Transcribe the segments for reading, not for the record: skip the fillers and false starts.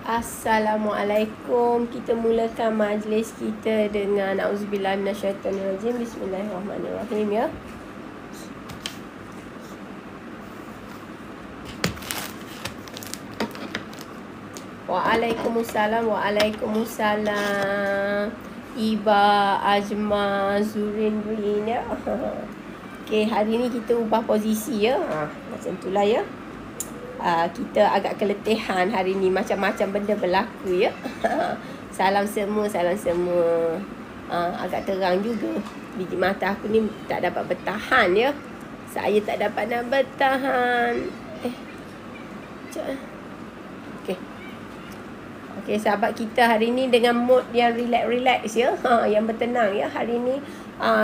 Assalamualaikum. Kita mulakan majlis kita dengan auzubillah minasyaitonirrajim. Bismillahirrahmanirrahim ya. Waalaikumsalam. Iba, Ajma, Zurin, Rin ya. Okey, hari ni kita ubah posisi ya. Macam itulah ya. Kita agak keletihan hari ni, macam-macam benda berlaku ya. Salam semua. Agak terang juga. Biji mata aku ni tak dapat bertahan ya. Saya tak dapat nak bertahan. Okey, sahabat kita hari ni dengan mood yang relax ya. Yang bertenang ya. Hari ni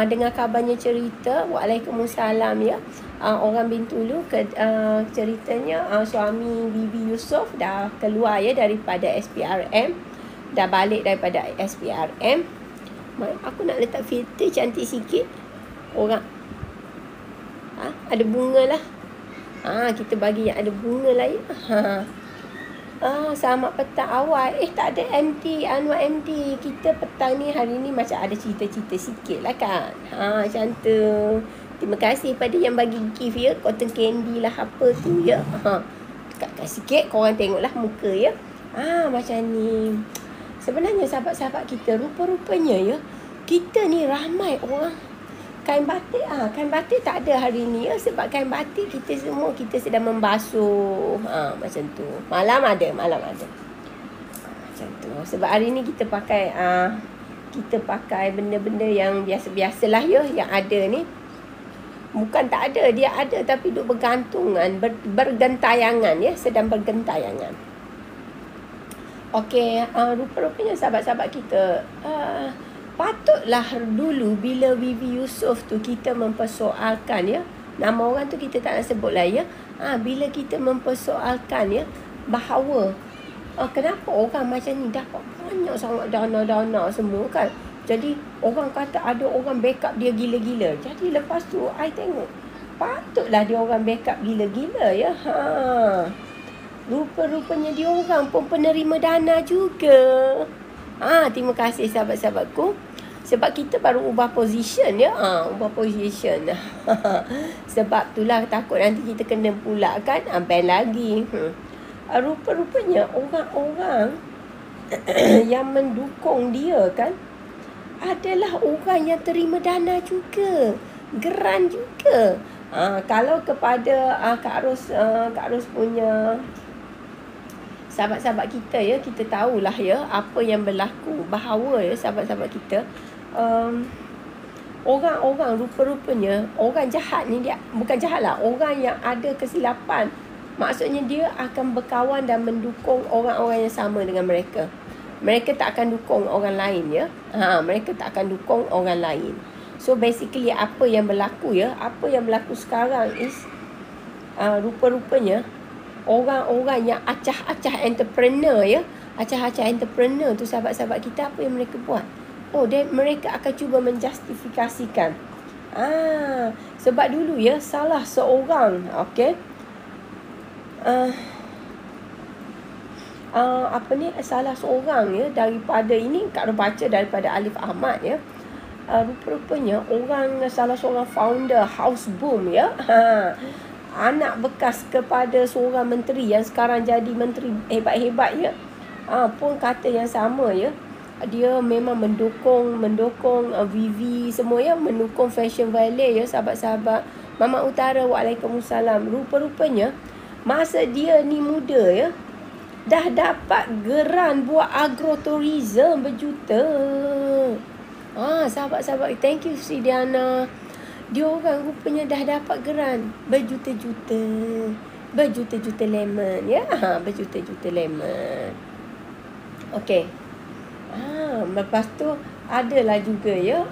dengar kabarnya cerita. Waalaikumsalam ya. Orang Bintulu ceritanya suami Bibi Yusof dah keluar ya daripada SPRM. Dah balik daripada SPRM. Aku nak letak filter cantik sikit. Orang ada bunga lah. Kita bagi yang ada bunga lah ya. Selamat petang awal. Tak ada MD, Anwar MD. Kita petang ni hari ni macam ada cerita-cerita sikit lah kan. Macam tu. Terima kasih pada yang bagi gift ya. Cotton candy lah apa tu ya. Dekatkan sikit, korang tengoklah muka ya. Macam ni. Sebenarnya sahabat-sahabat kita, rupa-rupanya ya, kita ni ramai orang kain batik. Kain batik tak ada hari ni ya. Sebab kain batik kita sedang membasuh. Macam tu. Malam ada. Macam tu. Sebab hari ni kita pakai benda-benda yang biasa-biasalah ya. Yang ada ni. Bukan tak ada, dia ada tapi duk bergantungan, bergentayangan ya, sedang bergentayangan. Okey, rupa-rupanya sahabat-sahabat kita, patutlah dulu bila Bibi Yusof tu kita mempersoalkan ya, nama orang tu kita tak nak sebut lah ya. Bila kita mempersoalkan ya, bahawa kenapa orang macam ni dapat banyak sangat dana-dana semua kan. Jadi orang kata ada orang backup dia gila-gila. Jadi lepas tu I tengok patutlah dia orang backup gila-gila ya. Rupa-rupanya dia orang pun penerima dana juga. Terima kasih sahabat-sahabatku. Sebab kita baru ubah position ya. Ubah position. Sebab itulah takut nanti kita kena pula kan. Ban lagi. Rupa-rupanya orang-orang yang mendukung dia kan adalah orang yang terima dana juga, geran juga. Kalau kepada Kak Ros punya sahabat-sahabat kita ya, kita tahulah ya apa yang berlaku, bahawa ya sahabat-sahabat kita, orang-orang rupa-rupanya orang jahat ni, dia bukan jahat lah, orang yang ada kesilapan. Maksudnya dia akan berkawan dan mendukung orang-orang yang sama dengan mereka. Mereka tak akan dukung orang lain ya. Mereka tak akan dukung orang lain. So basically apa yang berlaku ya, apa yang berlaku sekarang is rupa-rupanya orang-orang yang acah-acah entrepreneur ya. Acah-acah entrepreneur tu sahabat-sahabat kita, apa yang mereka buat? Mereka akan cuba menjustifikasikan. Sebab dulu ya salah seorang, salah seorang ya daripada ini, Kak Ros baca daripada Alif Ahmad ya. Rupa-rupanya salah seorang founder House Boom ya. Anak bekas kepada seorang menteri yang sekarang jadi menteri hebat-hebat ya. Pun kata yang sama ya. Dia memang mendukung Vivi semua ya, mendukung Fashion Valley ya sahabat-sahabat. Mama Utara, waalaikumsalam. Rupa-rupanya masa dia ni muda ya, dah dapat geran buat agrotourism berjuta. Sahabat-sahabat, thank you Sri Diana. Dia orang rupanya dah dapat geran berjuta-juta. Berjuta-juta lemon ya. Berjuta-juta lemon. Okey. Lepas tu adalah juga ya.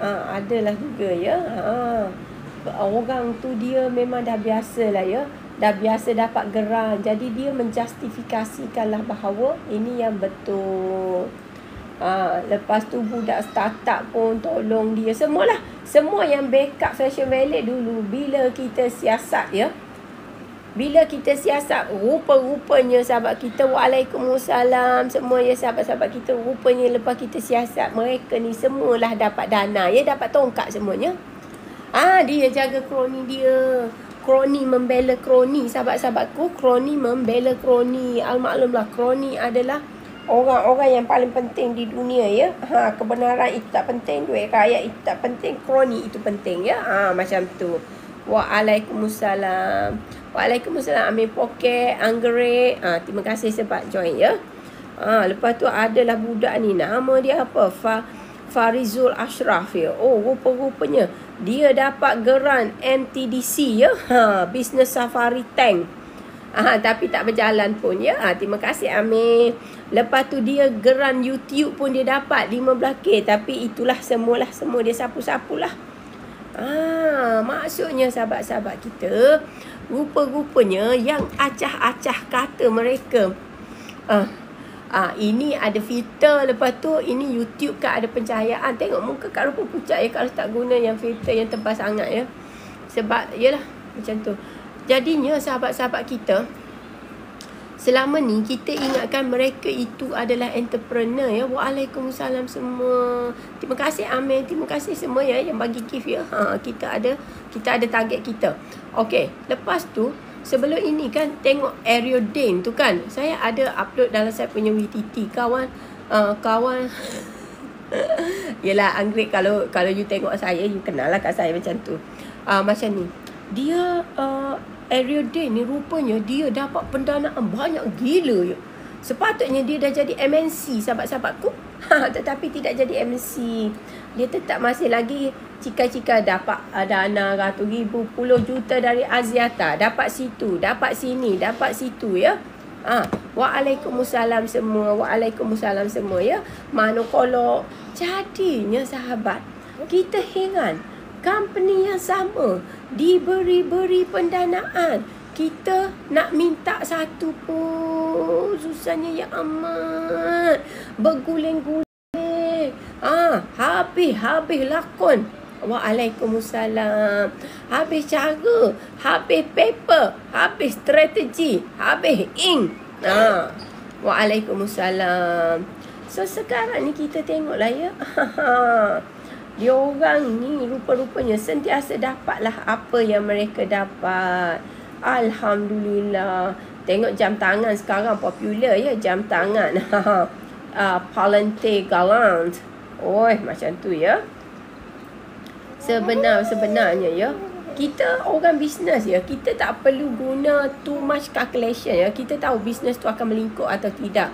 Orang tu dia memang dah biasa lah ya. Dah biasa dapat geran. Jadi dia menjustifikasikanlah bahawa ini yang betul. Lepas tu budak startup pun tolong dia. Semua yang backup Fashion Valley dulu. Bila kita siasat ya, Bila kita siasat, rupa-rupanya sahabat kita, waalaikumsalam semua ya sahabat-sahabat kita, rupanya lepas kita siasat, mereka ni semualah dapat dana ya, dapat tongkat semuanya. Dia jaga kroni dia. Kroni membela kroni, sahabat-sahabatku. Kroni membela kroni. Al-maklumlah, kroni adalah orang-orang yang paling penting di dunia ya. Kebenaran itu tak penting, duit rakyat itu tak penting, kroni itu penting ya. Macam tu. Waalaikumsalam. Waalaikumsalam. Amin Poket, Anggerik. Terima kasih sebab join ya. Lepas tu adalah budak ni, nama dia apa? Farizul Ashraf ya. Rupa-rupanya dia dapat geran MTDC ya. Business Safari Tank. Tapi tak berjalan pun ya. Terima kasih Amir. Lepas tu dia geran YouTube pun dia dapat 15K. Tapi itulah semua dia sapu-sapulah. Maksudnya sahabat-sahabat kita, rupa-rupanya yang acah-acah kata mereka. Ini ada filter, lepas tu ini YouTube kan ada pencahayaan. Tengok muka kat rupa pucat ya kalau tak guna yang filter yang tebal sangat ya. Sebab yalah macam tu. Jadinya sahabat-sahabat kita, selama ni kita ingatkan mereka itu adalah entrepreneur ya. Waalaikumsalam semua. Terima kasih Amir, terima kasih semua ya yang bagi gift ya. Kita ada target kita. Okey, lepas tu sebelum ini kan tengok Aerodane tu kan. Saya ada upload dalam saya punya WTT. Kawan yelah Anggrek, kalau you tengok saya, you kenal lah kat saya macam tu. Macam ni. Dia Aerodane ni rupanya dia dapat pendanaan banyak gila ya. Sepatutnya dia dah jadi MNC sahabat-sahabatku. Tetapi tidak jadi MNC. Dia tetap masih lagi cika-cika dapat dana ratus ribu, puluh juta dari Aziata. Dapat situ, dapat sini, dapat situ ya. Waalaikumsalam semua. Waalaikumsalam semua ya. Manakala jadinya sahabat, kita heran. Company yang sama diberi pendanaan, kita nak minta satu pun susahnya ya amat. Berguling-guling. Habis lakon. Waalaikumsalam. Habis cara, habis paper, habis strategi, habis ink. Waalaikumsalam. So sekarang ni kita tengoklah ya. Dia orang ni rupa-rupanya sentiasa dapatlah apa yang mereka dapat. Alhamdulillah. Tengok jam tangan sekarang popular ya, jam tangan. Palante Galant. Macam tu ya. Sebenarnya ya, kita orang bisnes ya, kita tak perlu guna too much calculation ya. Kita tahu bisnes tu akan melingkup atau tidak.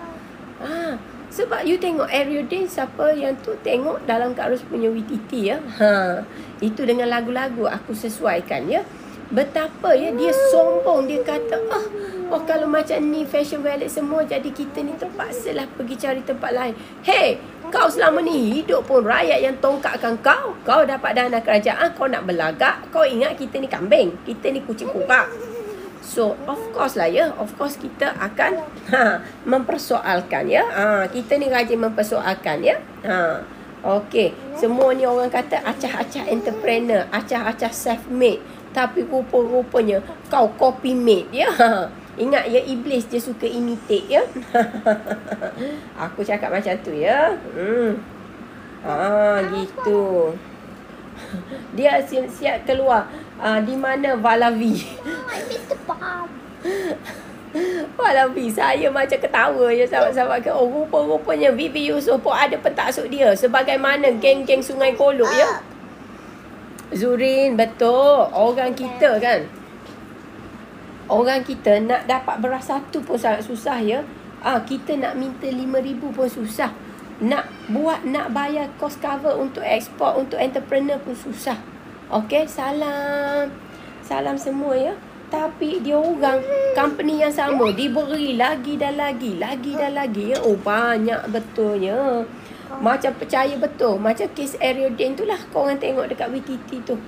Sebab you tengok Aerodane, siapa yang tu tengok dalam Kak Ros punya WTT ya. Itu dengan lagu-lagu aku sesuaikan ya. Betapa ya dia sombong, dia kata kalau macam ni fashion wallet semua, jadi kita ni terpaksalah pergi cari tempat lain. Hey, kau selama ni hidup pun rakyat yang tongkatkan kau. Kau dapat dana kerajaan, kau nak berlagak. Kau ingat kita ni kambing, kita ni kucing kurak. So of course lah ya, of course kita akan mempersoalkan ya. Kita ni rajin mempersoalkan ya. Okey, semua ni orang kata acah-acah entrepreneur, acah-acah self-made. Tapi rupa-rupanya kau copy made ya. Ingat ya, iblis dia suka imitate ya. Aku cakap macam tu ya. Gitu. Dia siap keluar. Di mana Valavi? Valavi, saya macam ketawa ya sahabat-sahabat ke. Rupa-rupanya Vivi Yusof pun ada pentaksud dia. Sebagaimana geng-geng Sungai Kolok ya. Zurin, betul. Orang kita kan, orang kita nak dapat beras satu pun sangat susah ya. Kita nak minta 5,000 pun susah. Nak bayar cost cover untuk ekspor, untuk entrepreneur pun susah. Okey, salam semua ya. Tapi dia orang company yang sama diberi lagi dan lagi ya. Banyak betulnya. Macam percaya betul. Macam kes Aerodane tu lah, korang tengok dekat WTT tu.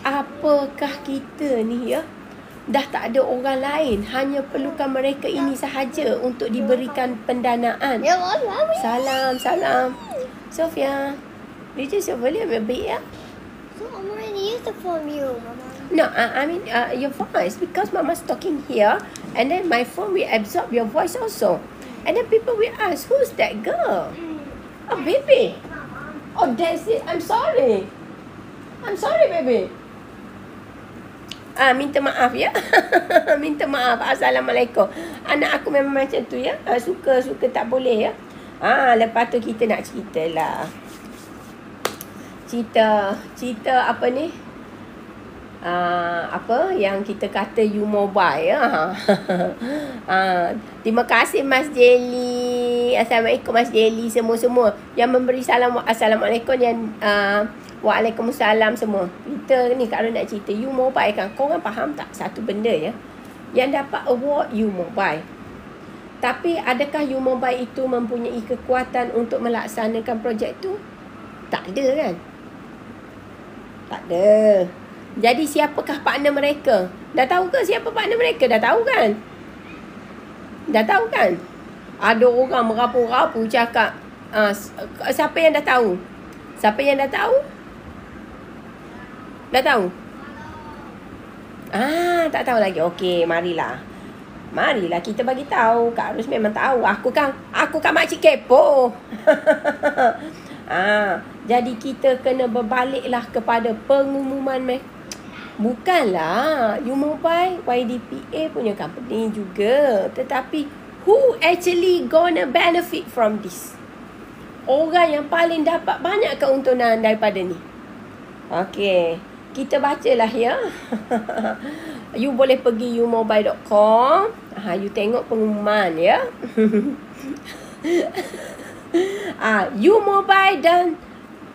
Apakah kita ni ya, dah tak ada orang lain, hanya perlukan mereka ini sahaja untuk diberikan pendanaan. Salam Sofia. Did you boleh ambil ya? So I'm already used the from you, Mama. No, I mean your voice, because Mama's talking here, and then my phone will absorb your voice also, and then people will ask, who's that girl? Oh, baby. Oh, that's it. I'm sorry, baby. Minta maaf ya. Minta maaf. Assalamualaikum. Anak aku memang macam tu ya. Suka tak boleh ya. Lepas tu kita nak cerita lah. Cerita apa ni? Apa yang kita kata you mobile ya. Terima kasih Mas Jelly. Assalamualaikum Mas Jelly, semua yang memberi salam. Assalamualaikum, yang waalaikumsalam semua. Kita ni kalau nak cerita you mobile kan, korang faham tak satu benda ya, yang dapat award you mobile. Tapi adakah you mobile itu mempunyai kekuatan untuk melaksanakan projek tu? Tak ada kan? Tak ada. Jadi siapakah partner mereka? Dah tahu ke siapa partner mereka? Dah tahu kan? Ada orang merapu-rapu cakap. Siapa yang dah tahu? Dah tahu? Tak tahu lagi. Okey, marilah kita bagi tahu. Kak Ros memang tahu. Aku kan makcik kepo. Jadi kita kena berbaliklah kepada pengumuman Bukanlah you mobile YDPA punya company juga, tetapi who actually gonna benefit from this? Orang yang paling dapat banyak keuntungan daripada ni. Okey, kita bacalah ya. You boleh pergi youmobile.com. You tengok pengumuman ya. You Mobile dan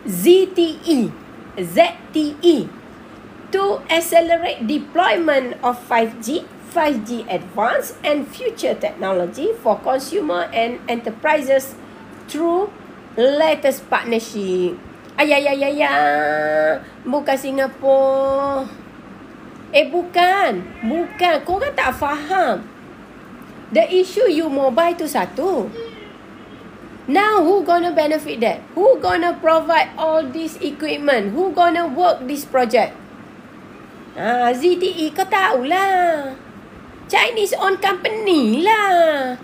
ZTE to accelerate deployment of 5G advanced and future technology for consumer and enterprises through latest partnership. Bukan Singapura. Bukan. Korang tak faham. The issue you mobile tu satu. Now who gonna benefit that? Who gonna provide all this equipment? Who gonna work this project? ZTE kau tahulah. Chinese owned company lah.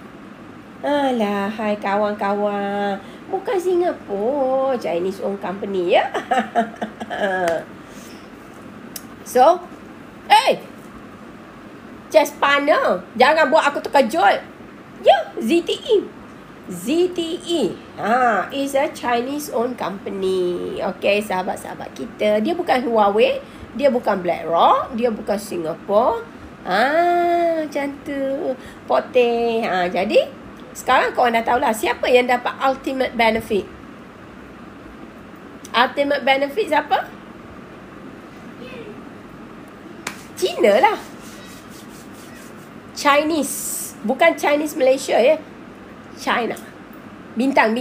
Alah, hai kawan-kawan. Bukan Singapura, Chinese owned company ya. So, just partner. Jangan buat aku terkejut. Ya, ZTE is a Chinese owned company. Okay, sahabat-sahabat kita. Dia bukan Huawei, dia bukan BlackRock, dia bukan Singapore. Macam tu. Poteh. Jadi, sekarang korang dah tahulah siapa yang dapat ultimate benefit. Ultimate benefit siapa? China lah. Chinese. Bukan Chinese Malaysia ya. China. Bintang.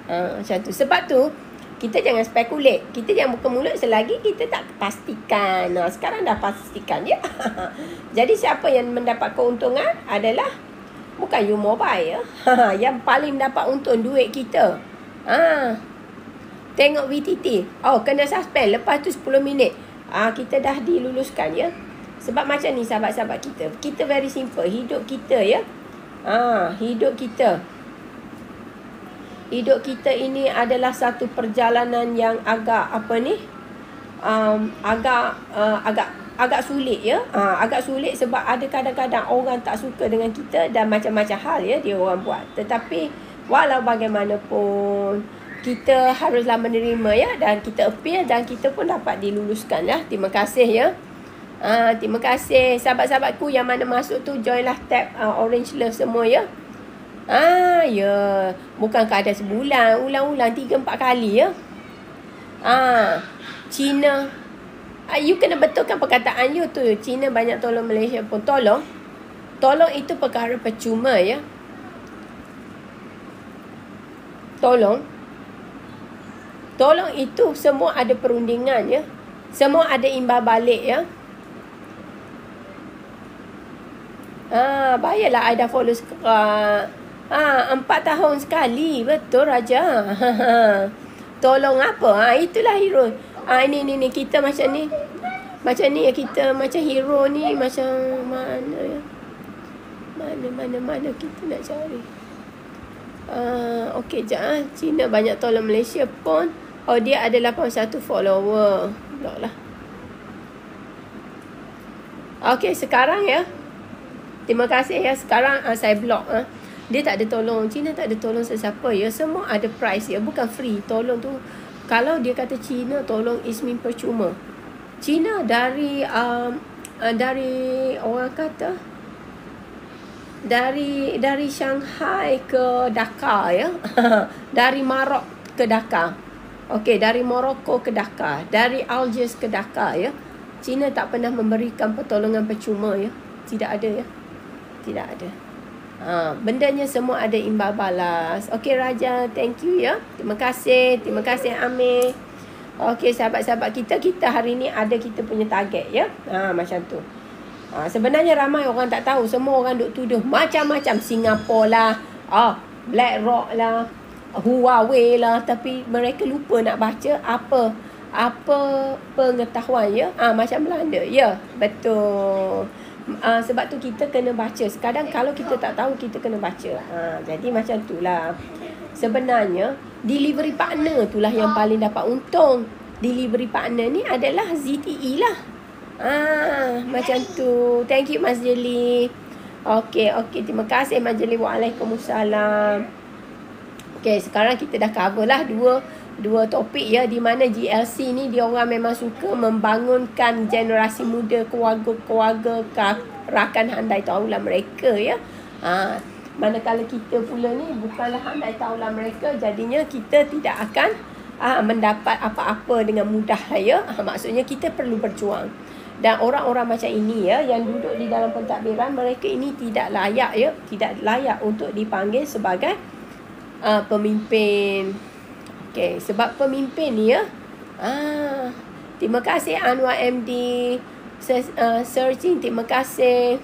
Macam tu. Sebab tu, kita jangan spekulate. Kita jangan buka mulut selagi kita tak pastikan. Sekarang dah pastikan ya. Jadi siapa yang mendapat keuntungan adalah bukan you mobile ya. Yang paling dapat untung duit kita. Tengok VTT. Kena suspend. Lepas tu 10 minit. Kita dah diluluskan ya. Sebab macam ni sahabat-sahabat kita. Kita very simple. Hidup kita ya. Hidup kita ini adalah satu perjalanan yang agak agak sulit ya. Agak sulit sebab ada kadang-kadang orang tak suka dengan kita dan macam-macam hal ya dia orang buat. Tetapi walau bagaimanapun kita haruslah menerima ya, dan kita appeal dan kita pun dapat diluluskan ya. Terima kasih ya. Terima kasih sahabat-sahabatku yang mana masuk tu, joinlah tab Orange Love semua ya. Ya, bukan kadang sebulan, ulang-ulang 3-4 kali ya. China, you kena betulkan perkataan you tu. China banyak tolong Malaysia pun. Tolong itu perkara percuma ya. Tolong itu semua ada perundingan ya. Semua ada imbal balik ya. Bayarlah I dah follow 4 tahun sekali. Betul Raja. Tolong apa? Itulah hero. Ini kita macam ni. Macam ni ya kita, macam hero ni macam mana ya? Mana kita nak cari. Okey sekejap. Cina banyak tolong Malaysia pun. Oh, dia ada 81 follower. Block lah. Okey, sekarang ya. Terima kasih ya. Sekarang saya block. Dia tak ada tolong. Cina tak ada tolong sesiapa ya. Semua ada price ya. Bukan free. Tolong tu. Kalau dia kata Cina tolong Ismin percuma. Cina dari orang kata dari Shanghai ke Dhaka ya. Dari Marok ke Dhaka. Okey, dari Morocco ke Dhaka, dari Algiers ke Dhaka ya. Cina tak pernah memberikan pertolongan percuma ya. Tidak ada ya. Tidak ada. Bendanya semua ada imbal balas. Okey Raja, thank you ya. Terima kasih Amir. Okey sahabat-sahabat kita hari ni ada kita punya target ya. Macam tu. Sebenarnya ramai orang tak tahu. Semua orang duk tuduh macam-macam. Singapura lah, BlackRock lah, Huawei lah. Tapi mereka lupa nak baca apa pengetahuan ya. Macam Belanda. Ya, betul. Sebab tu kita kena baca. Kadang kalau kita tak tahu, kita kena baca. Jadi macam tu lah. Sebenarnya delivery partner tu lah yang paling dapat untung. Delivery partner ni adalah ZTE lah. Macam tu. Thank you Mas Jeli. Okey, terima kasih Mas Jeli. Waalaikumsalam. Okey, sekarang kita dah cover lah dua topik ya, di mana GLC ni dia orang memang suka membangunkan generasi muda, keluarga rakan handai taulan mereka ya. Manakala kita pula ni bukanlah handai taulan mereka, jadinya kita tidak akan mendapat apa-apa dengan mudah ya. Maksudnya kita perlu berjuang. Dan orang-orang macam ini ya, yang duduk di dalam pentadbiran, mereka ini tidak layak ya, tidak layak untuk dipanggil sebagai pemimpin. Okey, sebab pemimpin ni ya. Terima kasih Anwar MD searching, terima kasih.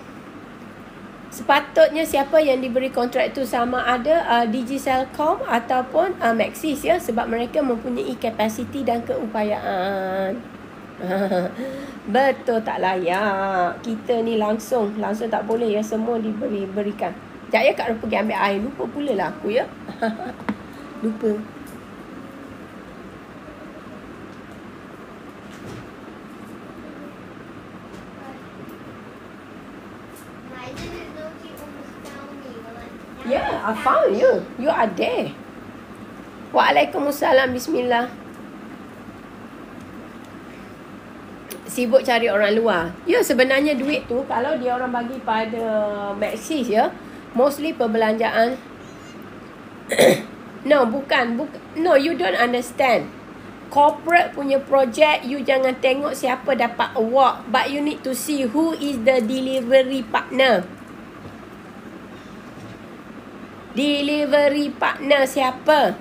Sepatutnya siapa yang diberi kontrak tu sama ada Digicelcom ataupun Maxis ya, sebab mereka mempunyai kapasiti dan keupayaan. Betul, tak layak. Kita ni langsung tak boleh ya, semua diberikan. Sekejap ya Kak Ru pergi ambil air. Lupa pula lah aku ya. Lupa. Yeah, I found you. You are there. Waalaikumsalam. Bismillah. Sibuk cari orang luar. Ya, sebenarnya duit tu kalau dia orang bagi pada Maxis ya, mostly perbelanjaan. No, bukan. No, you don't understand. Corporate punya project, you jangan tengok siapa dapat award, but you need to see who is the delivery partner. Delivery partner siapa?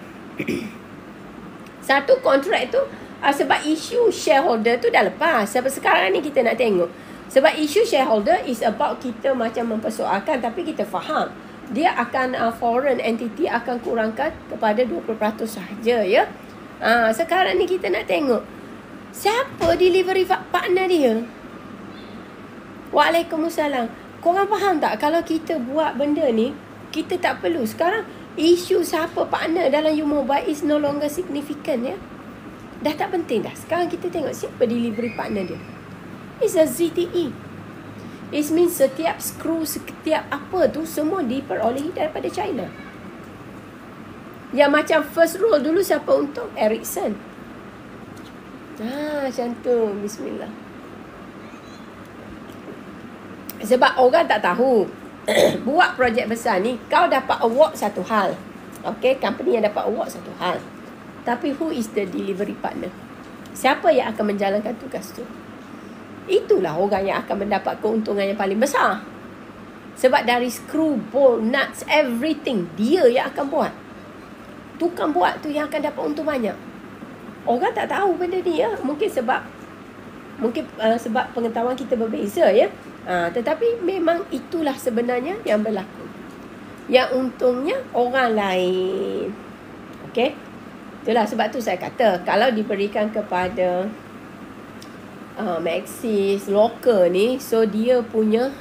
Satu kontrak tu sebab isu shareholder tu dah lepas. Sebab sekarang ni kita nak tengok. Sebab isu shareholder is about kita macam mempersoalkan, tapi kita faham dia akan foreign entity akan kurangkan kepada 20% sahaja ya. Sekarang ni kita nak tengok siapa delivery partner dia. Waalaikumsalam. Korang faham tak kalau kita buat benda ni, kita tak perlu. Sekarang isu siapa partner dalam U-Mobile is no longer significant ya. Dah tak penting dah. Sekarang kita tengok siapa delivery partner dia. It's a ZTE. It means setiap skru, setiap apa tu semua diperolehi daripada China. Yang macam first roll dulu siapa untung? Ericsson. Macam tu. Bismillah. Sebab orang tak tahu. Buat projek besar ni, kau dapat award satu hal. Okay, company yang dapat award satu hal. Tapi who is the delivery partner? Siapa yang akan menjalankan tugas tu? Itulah orang yang akan mendapat keuntungan yang paling besar. Sebab dari screw, bolt, nuts, everything, dia yang akan buat. Tukang buat tu yang akan dapat untung banyak. Orang tak tahu benda ni ya. Mungkin sebab pengetahuan kita berbeza ya. Tetapi memang itulah sebenarnya yang berlaku. Yang untungnya orang lain. Okey. Itulah sebab tu saya kata kalau diberikan kepada Maxis local ni. So dia punya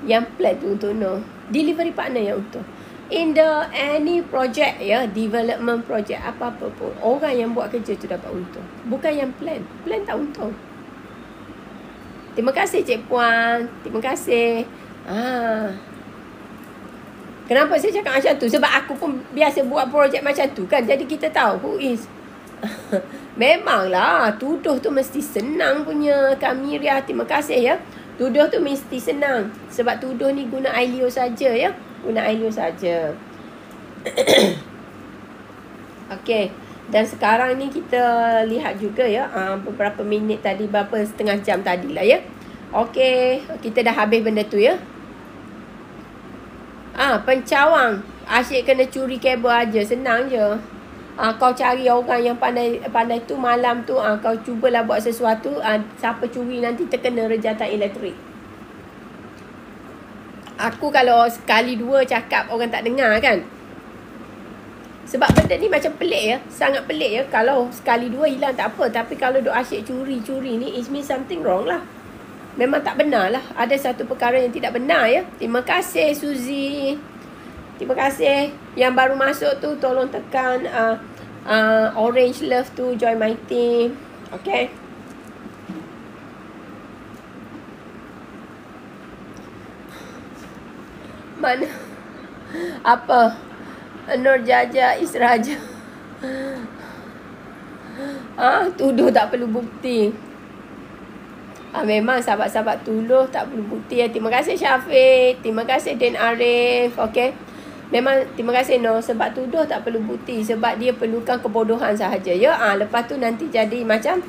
yang plan tu untuk no. Delivery partner yang untung. In the any project ya, development project apa-apa pun, orang yang buat kerja tu dapat untung. Bukan yang plan. Plan tak untung. Terima kasih Cik Puan. Terima kasih. Kenapa saya cakap macam tu? Sebab aku pun biasa buat projek macam tu kan. Jadi kita tahu who is. Memanglah tuduh tu mesti senang punya Kak Miriah. Terima kasih ya. Tuduh tu mesti senang. Sebab tuduh ni guna Ailio saja ya. Guna Ailio saja. Okey. Dan sekarang ni kita lihat juga ya. Beberapa minit tadi. Berapa setengah jam tadi lah ya. Okey. Kita dah habis benda tu ya. Pencawang. Asyik kena curi kabel aja. Senang je. Kau cari orang yang pandai tu malam tu. Kau cubalah buat sesuatu. Siapa curi nanti terkena rejatan elektrik. Aku kalau sekali dua cakap orang tak dengar kan. Sebab benda ni macam pelik ya. Sangat pelik ya. Kalau sekali dua hilang tak apa. Tapi kalau duk asyik curi-curi ni, it means something wrong lah. Memang tak benar lah. Ada satu perkara yang tidak benar ya. Terima kasih Suzy. Terima kasih. Yang baru masuk tu tolong tekan orange love tu. Join my team. Okay. Mana? Apa? Nur Jaja Israja. Tuduh tak perlu bukti. Memang sahabat-sahabat tuluh tak perlu bukti ya. Terima kasih Syafiq. Terima kasih Din Arif. Okay. Memang terima kasih no. Sebab tuduh tak perlu bukti. Sebab dia perlukan kebodohan sahaja ya. Lepas tu nanti jadi macam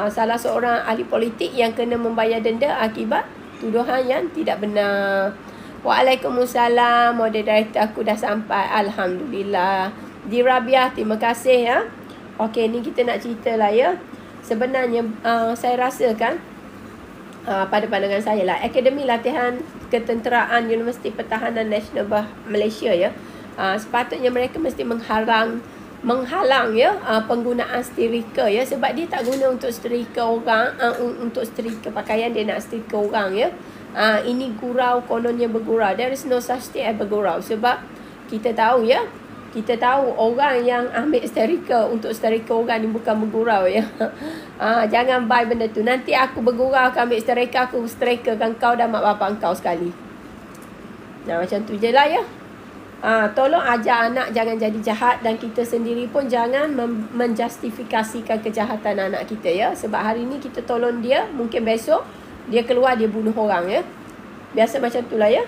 salah seorang ahli politik yang kena membayar denda akibat tuduhan yang tidak benar. Waalaikumsalam. Moderator aku dah sampai. Alhamdulillah. Di Rabiah terima kasih ya. Okay, ni kita nak cerita lah ya. Sebenarnya saya rasakan pada pandangan saya lah, Akademi Latihan Ketenteraan Universiti Pertahanan Nasional Malaysia ya, sepatutnya mereka mesti menghalang ya penggunaan setrika ya, sebab dia tak guna untuk setrika orang, untuk setrika pakaian, dia nak setrika orang ya. Ini gurau, kononnya bergurau. There is no such thing as bergurau. Sebab kita tahu ya, kita tahu orang yang ambil setrika untuk setrika orang ni bukan bergurau ya. Jangan buy benda tu. Nanti aku bergurau, aku ambil setrika, aku setrikakan kau dan mak bapak kau sekali. Macam tu je lah ya. Tolong ajar anak jangan jadi jahat, dan kita sendiri pun jangan menjustifikasikan kejahatan anak kita ya. Sebab hari ni kita tolong dia, mungkin besok dia keluar dia bunuh orang ya. Biasa macam tu lah ya.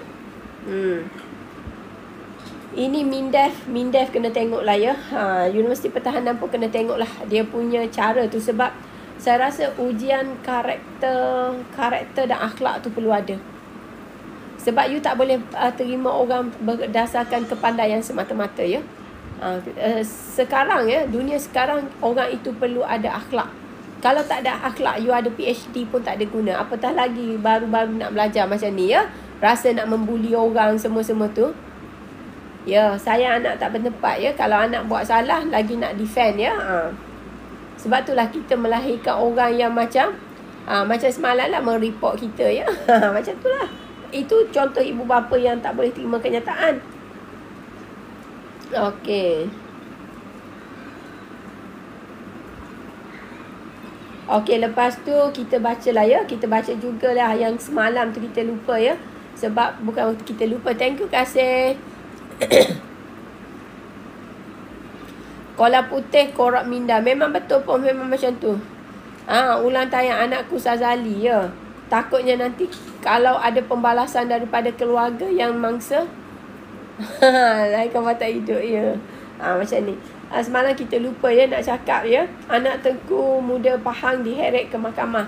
Ini Mindef kena tengok lah ya. Universiti Pertahanan pun kena tengok lah dia punya cara tu. Sebab saya rasa ujian karakter dan akhlak tu perlu ada. Sebab you tak boleh terima orang berdasarkan kepandaian semata-mata ya. Sekarang ya, dunia sekarang orang itu perlu ada akhlak. Kalau tak ada akhlak, you ada PhD pun tak ada guna. Apatah lagi baru-baru nak belajar macam ni ya. Rasa nak membuli orang semua-semua tu. Ya, saya anak tak bertempat ya. Kalau anak buat salah, lagi nak defend ya. Sebab itulah kita melahirkan orang yang macam semalam lah mereport kita ya. Macam itulah. Itu contoh ibu bapa yang tak boleh terima kenyataan. Okey. Okey, lepas tu kita bacalah ya. Kita baca jugalah yang semalam tu kita lupa ya. Sebab bukan kita lupa. Thank you kasih. Kola putih korak minda. Memang betul pun, memang macam tu. Ulang tayang anakku Sazali ya. Takutnya nanti kalau ada pembalasan daripada keluarga yang mangsa lain kau tak hidup ya. Macam ni. Semalam kita lupa ya nak cakap ya. Anak Tengku Muda Pahang diheret ke mahkamah.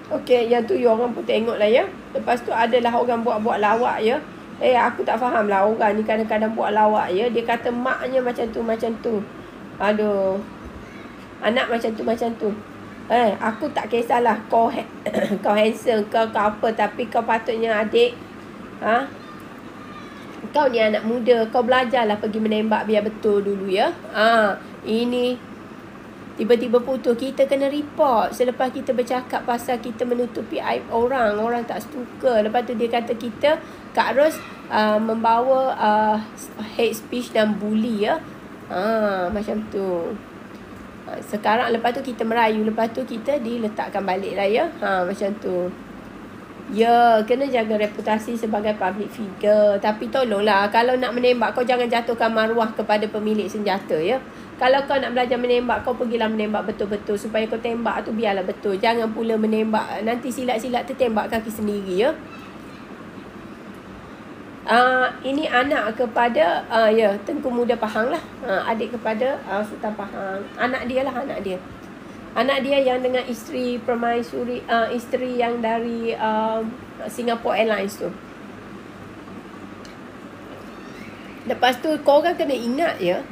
Okey, yang tu you orang pun tengok lah ya. Lepas tu adalah orang buat-buat lawak ya. Aku tak faham lah orang ni kadang-kadang buat lawak ya. Dia kata maknya macam tu. Aduh. Anak macam tu. Aku tak kisahlah kau kau handsome, kau apa, tapi kau patutnya adik. Kau ni anak muda, kau belajarlah pergi menembak biar betul dulu ya. Ini Tiba-tiba putus, kita kena report. Selepas kita bercakap pasal kita menutupi aib orang, orang tak suka. Lepas tu dia kata kita, Kak Ros membawa hate speech dan bully ya. Macam tu. Sekarang lepas tu kita merayu, lepas tu kita diletakkan balik lah ya. Macam tu. Ya, kena jaga reputasi sebagai public figure. Tapi tolonglah, kalau nak menembak, kau jangan jatuhkan maruah kepada pemilik senjata ya. Kalau kau nak belajar menembak, kau pergilah menembak betul-betul. Supaya kau tembak tu biarlah betul. Jangan pula menembak, nanti silat-silat tertembak kaki sendiri ya. Ini anak kepada Tengku Muda Pahang lah. Adik kepada Sultan Pahang. Anak dia lah, anak dia. Anak dia yang dengan isteri permaisuri, isteri yang dari Singapore Airlines tu. Lepas tu korang kena ingat ya,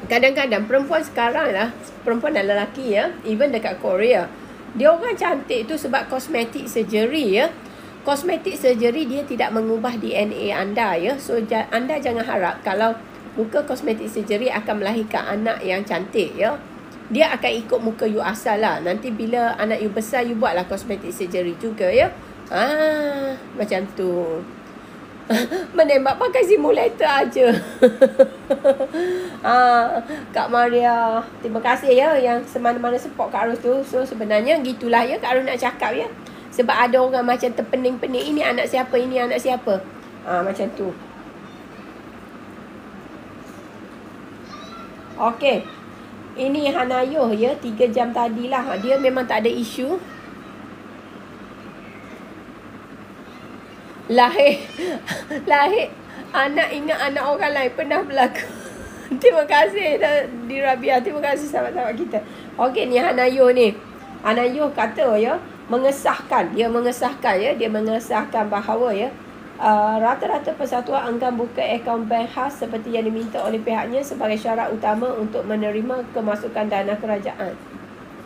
kadang-kadang perempuan sekarang lah, perempuan dan lelaki ya, even dekat Korea, dia orang cantik tu sebab cosmetic surgery ya. Cosmetic surgery dia tidak mengubah DNA anda ya. So anda jangan harap kalau muka cosmetic surgery akan melahirkan anak yang cantik ya. Dia akan ikut muka you asal lah. Nanti bila anak you besar, you buatlah cosmetic surgery juga ya. Macam tu. Menembak pakai simulator aja. Kak Maria, terima kasih ya yang semana-mana support Kak Ros tu. So sebenarnya gitulah ya Kak Ros nak cakap ya. Sebab ada orang macam terpening-pening, ini anak siapa, ini anak siapa. Macam tu. Okey. Ini Hanayuh ya, 3 jam tadilah. Dia memang tak ada isu. Lahir anak ingat anak orang lain pernah berlaku. Terima kasih di Rabia. Terima kasih sahabat-sahabat kita. Okey, ni Hanayuh ni. Hanayuh kata ya, dia mengesahkan bahawa ya, rata-rata persatuan enggan buka akaun bank khas seperti yang diminta oleh pihaknya sebagai syarat utama untuk menerima kemasukan dana kerajaan.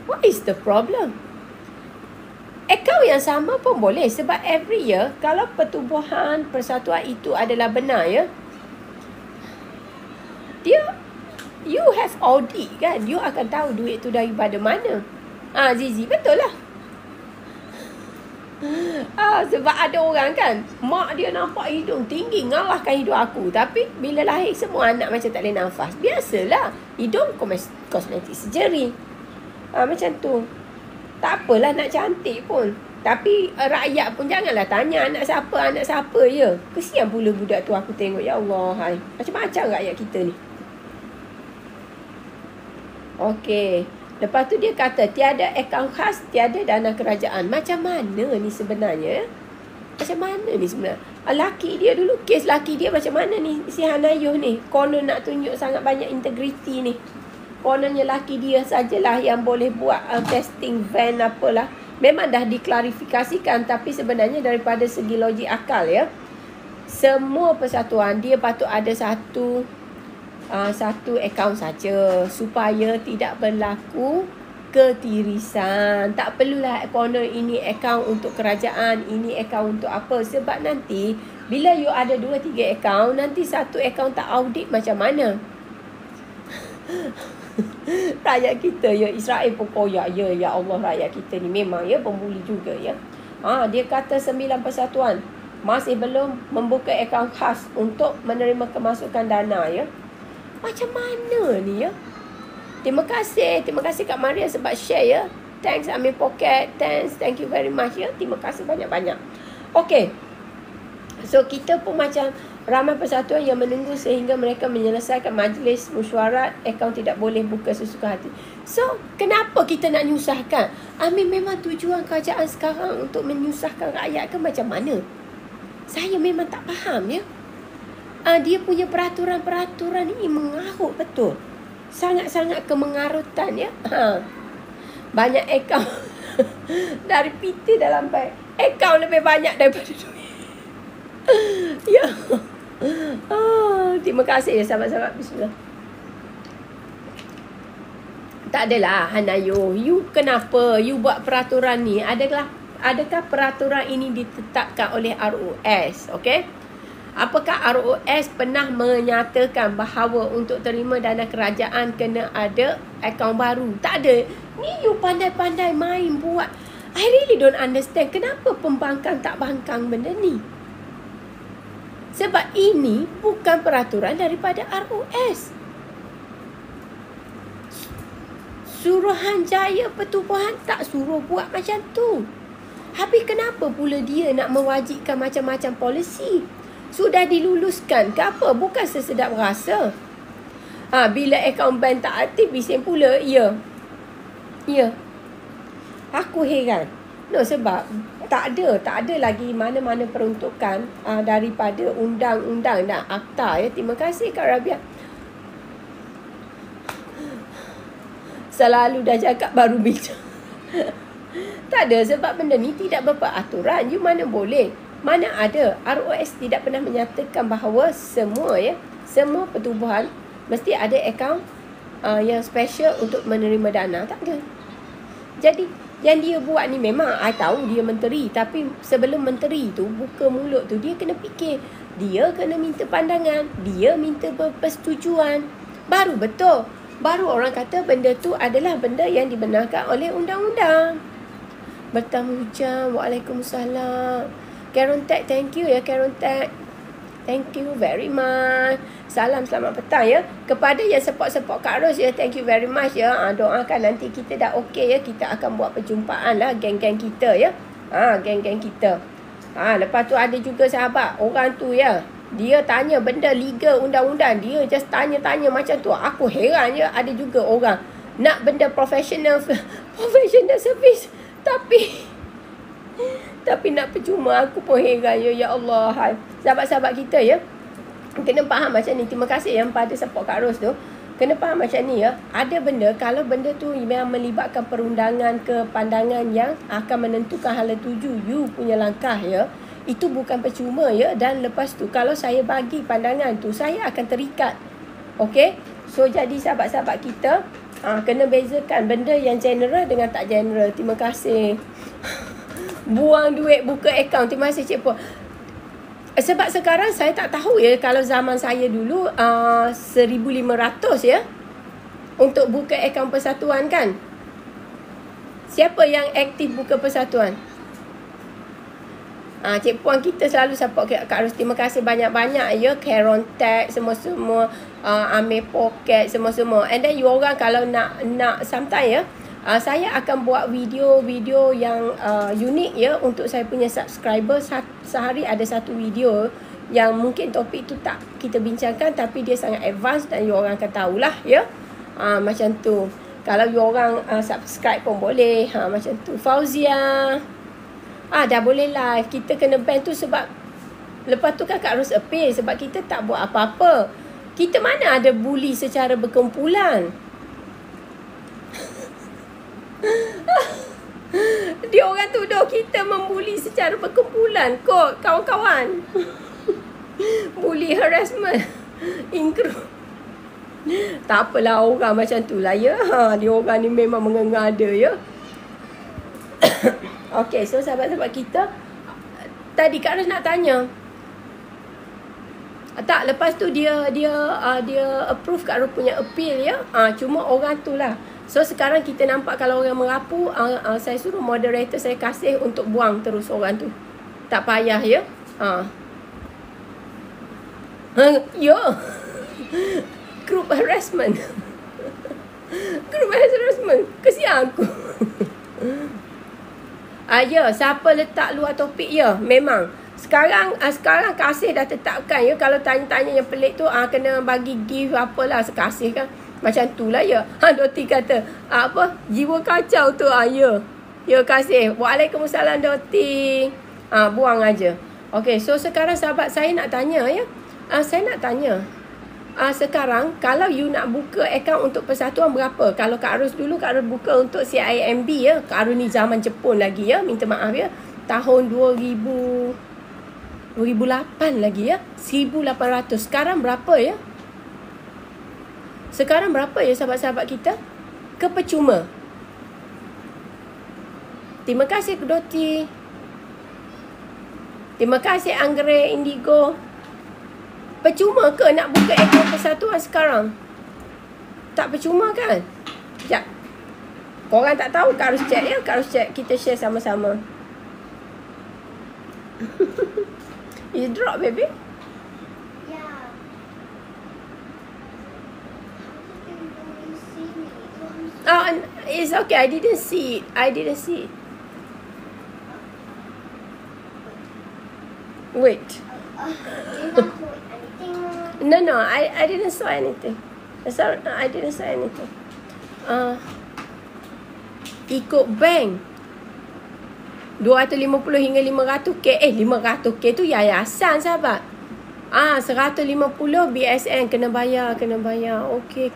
What is the problem? Akaun yang sama pun boleh sebab every year kalau pertubuhan persatuan itu adalah benar ya, you have audit kan, you akan tahu duit tu daripada mana. Zizi, betul lah. Sebab ada orang kan, mak dia nampak hidung tinggi ngalahkan hidung aku, tapi bila lahir semua anak macam tak boleh nafas. Biasalah, hidung cosmetic surgery. Macam tu. Tak apalah nak cantik pun, tapi rakyat pun janganlah tanya anak siapa ya. Kesian pula budak tu aku tengok. Ya Allah, hai. Macam-macam rakyat kita ni. Okey. Lepas tu dia kata tiada akaun khas, tiada dana kerajaan. Macam mana ni sebenarnya? Macam mana ni sebenarnya? Laki dia dulu, kes laki dia macam mana ni? Si Hanayuh ni konon nak tunjuk sangat banyak integriti ni. Kononnya laki dia sajalah yang boleh buat testing van apalah. Memang dah diklarifikasikan, tapi sebenarnya daripada segi logik akal ya, semua persatuan dia patut ada satu akaun saja supaya tidak berlaku ketirisan. Tak perlulah konon ini akaun untuk kerajaan, ini akaun untuk apa. Sebab nanti bila you ada 2-3 akaun, nanti satu akaun tak audit macam mana? Rakyat kita ya, Israel pun koyak ya. Ya Allah, rakyat kita ni memang ya pembuli juga ya. Dia kata 9 persatuan masih belum membuka akaun khas untuk menerima kemasukan dana ya. Macam mana ni ya? Terima kasih Kak Maria sebab share ya. Thanks Amir Pocket. Thank you very much ya. Terima kasih banyak-banyak. Okey. So kita pun macam ramai persatuan yang menunggu sehingga mereka menyelesaikan majlis mesyuarat, akaun tidak boleh buka sesuka hati. So kenapa kita nak nyusahkan? Amin, memang tujuan kerajaan sekarang untuk menyusahkan rakyat ke macam mana? Saya memang tak faham ya. Dia punya peraturan-peraturan ini mengarut betul. Sangat-sangat kemengarutan ya. Banyak akaun dari PT dalam bank. Akaun lebih banyak daripada duit. Ya. Terima kasih ya sahabat-sahabat. Bismillah. Tak adalah Hanayuh, you kenapa you buat peraturan ni? Adakah peraturan ini ditetapkan oleh RUS? Okey. Apakah ROS pernah menyatakan bahawa untuk terima dana kerajaan kena ada akaun baru? Tak ada. Ni you pandai-pandai main buat. I really don't understand kenapa pembangkang tak bangkang benda ni. Sebab ini bukan peraturan daripada ROS. Suruhanjaya Pertubuhan tak suruh buat macam tu. Habis kenapa pula dia nak mewajibkan macam-macam polisi? Sudah diluluskan ke apa? Bukan sesedap rasa. Bila akaun bank tak aktif, bising pula. Ya. Aku heran. No, sebab tak ada lagi mana-mana peruntukan daripada undang-undang dan akta ya. Terima kasih Kak Rabia. Selalu dah cakap baru bincang. Tak ada, sebab benda ni tidak berperaturan. You mana boleh, mana ada. ROS tidak pernah menyatakan bahawa semua pertubuhan mesti ada akaun yang special untuk menerima dana. Tak ada. Jadi yang dia buat ni memang I tahu dia menteri, tapi sebelum menteri tu buka mulut tu dia kena fikir. Dia kena minta pandangan, dia minta persetujuan. Baru betul. Baru orang kata benda tu adalah benda yang dibenarkan oleh undang-undang. Bertamu hujan. Waalaikumsalam. Karen Tech, thank you ya Karen Tech. Thank you very much. Salam selamat petang ya. Kepada yang support Kak Ros ya, thank you very much ya. Doakan nanti kita dah okey ya, kita akan buat perjumpaan lah geng-geng kita ya. Geng-geng kita. Lepas tu ada juga sahabat orang tu ya. Dia tanya benda legal undang-undang, dia just tanya-tanya macam tu. Aku heran je, ada juga orang nak benda professional service tapi nak percuma. Aku pun heran ya Allah. Sahabat-sahabat kita ya, kena faham macam ni. Terima kasih yang pada support Kak Ros tu. Kena faham macam ni ya. Ada benda, kalau benda tu memang melibatkan perundangan ke pandangan yang akan menentukan hala tuju you punya langkah ya, itu bukan percuma ya. Dan lepas tu kalau saya bagi pandangan tu, saya akan terikat. Okey? So jadi sahabat-sahabat kita kena bezakan benda yang general dengan tak general. Terima kasih. Buang duit buka akaun. Terima kasih Cik Puan. Sebab sekarang saya tak tahu ya, kalau zaman saya dulu 1,500 ya untuk buka akaun persatuan kan. Siapa yang aktif buka persatuan? Cik Puan kita selalu support Kak Ros. Terima kasih banyak-banyak ya. Karen Tech semua-semua, Amir Pocket semua-semua. And then you orang kalau nak sometimes ya, saya akan buat video-video yang unik ya untuk saya punya subscriber. Sehari ada satu video yang mungkin topik tu tak kita bincangkan, tapi dia sangat advance dan you orang akan tahulah ya. Macam tu. Kalau you orang subscribe pun boleh. Macam tu. Fauzia. Dah boleh live. Kita kena ban tu sebab lepas tu kan Kak Ros appeal sebab kita tak buat apa-apa. Kita mana ada bully secara berkumpulan. Dia orang tuduh kita membuli secara berkumpulan kot kawan-kawan. Bully harassment include. Tak apalah orang macam tu lah ya. Dia orang ni memang mengengada ya. Okey, so sahabat-sahabat kita, tadi Kak Ros nak tanya. Tak, lepas tu dia approve Kak Ros punya appeal ya. Cuma orang tu lah. So sekarang kita nampak kalau orang merapu, saya suruh moderator saya kasih untuk buang terus orang tu. Tak payah ya. Ya. Group harassment. Group harassment. Kesian aku. Ya, siapa letak luar topik ya, memang. Sekarang kasih dah tetapkan ya. Kalau tanya-tanya yang pelik tu kena bagi gift apalah sekasih kan. Macam tu lah ya. Doti kata apa? Jiwa kacau tu ya. Ya kasih. Waalaikumsalam Doti. Buang aja. Okey, so sekarang sahabat saya nak tanya ya. Saya nak tanya. Sekarang kalau you nak buka akaun untuk persatuan berapa? Kalau Kak Ros dulu Kak Ros buka untuk CIMB ya. Kak Ros ni zaman Jepun lagi ya. Minta maaf ya. Tahun 2008 lagi ya. 1,800. Sekarang berapa ya? Sekarang berapa ya sahabat-sahabat kita? Kepercuma. Terima kasih Doti. Terima kasih Anggre Indigo. Percuma ke nak buka akaun persatuan sekarang? Tak percuma kan? Sekejap. Korang tak tahu, Kak harus check ya. Kak harus check. Kita share sama-sama. You drop, baby? Yeah. Oh, it's okay. I didn't see it. Wait. No. I didn't saw anything. Sorry, I didn't saw anything. Ikut bank 250 hingga 500k. 500k tu yayasan, sahabat. 150 BSN kena bayar. Okey.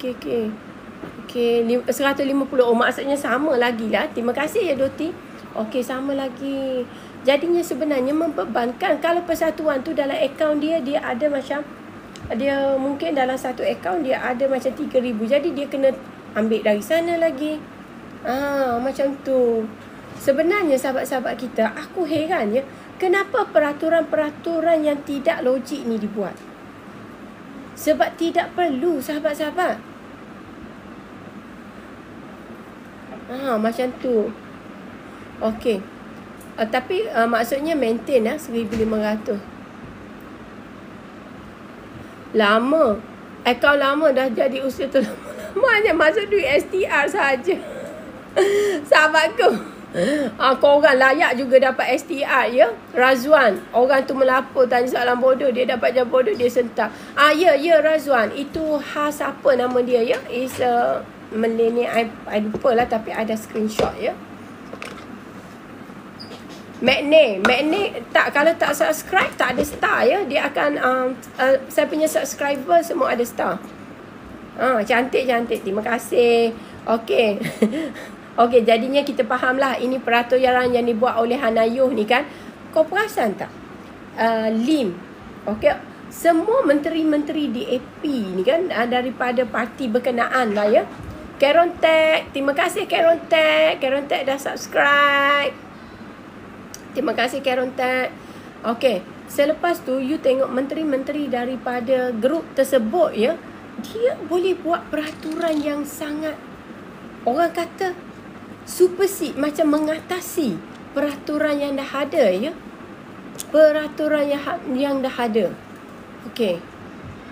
150. Oh, maksudnya sama lagi lah. Terima kasih ya, Doti. Okey, sama lagi. Jadinya sebenarnya membebankan. Kalau persatuan tu dalam akaun dia ada macam, dia mungkin dalam satu akaun dia ada macam 3,000. Jadi dia kena ambil dari sana lagi. Macam tu. Sebenarnya sahabat-sahabat kita, aku heran ya, kenapa peraturan-peraturan yang tidak logik ni dibuat? Sebab tidak perlu, sahabat-sahabat. Macam tu. Okey. Tapi maksudnya maintain 1,500. Lama. Akaun lama dah jadi usia tu lama. Hanya masuk duit STR saja. Sahabatku. Korang layak juga dapat STR ya. Razwan, orang tu melapor tanya soalan bodoh, dia dapat jawab bodoh, dia sentak. Ya Razwan, itu siapa nama dia ya? Is millennial, I lupa lah, tapi ada screenshot ya. Magne tak, kalau tak subscribe tak ada star ya. Dia akan saya punya subscriber semua ada star. Cantik. Terima kasih. Okey. Okey, jadinya kita fahamlah ini peraturan yang dibuat oleh Hanayuh ni kan. Kau perasan tak? Lim. Okey, semua menteri-menteri DAP ni kan daripada parti berkenaan lah ya. Karen Tech, terima kasih Karen Tech. Karen Tech dah subscribe. Terima kasih Karen Tech. Okey, selepas tu you tengok menteri-menteri daripada grup tersebut ya, dia boleh buat peraturan yang sangat, orang kata supersede, macam mengatasi peraturan yang dah ada ya. Peraturan yang dah ada. Okey.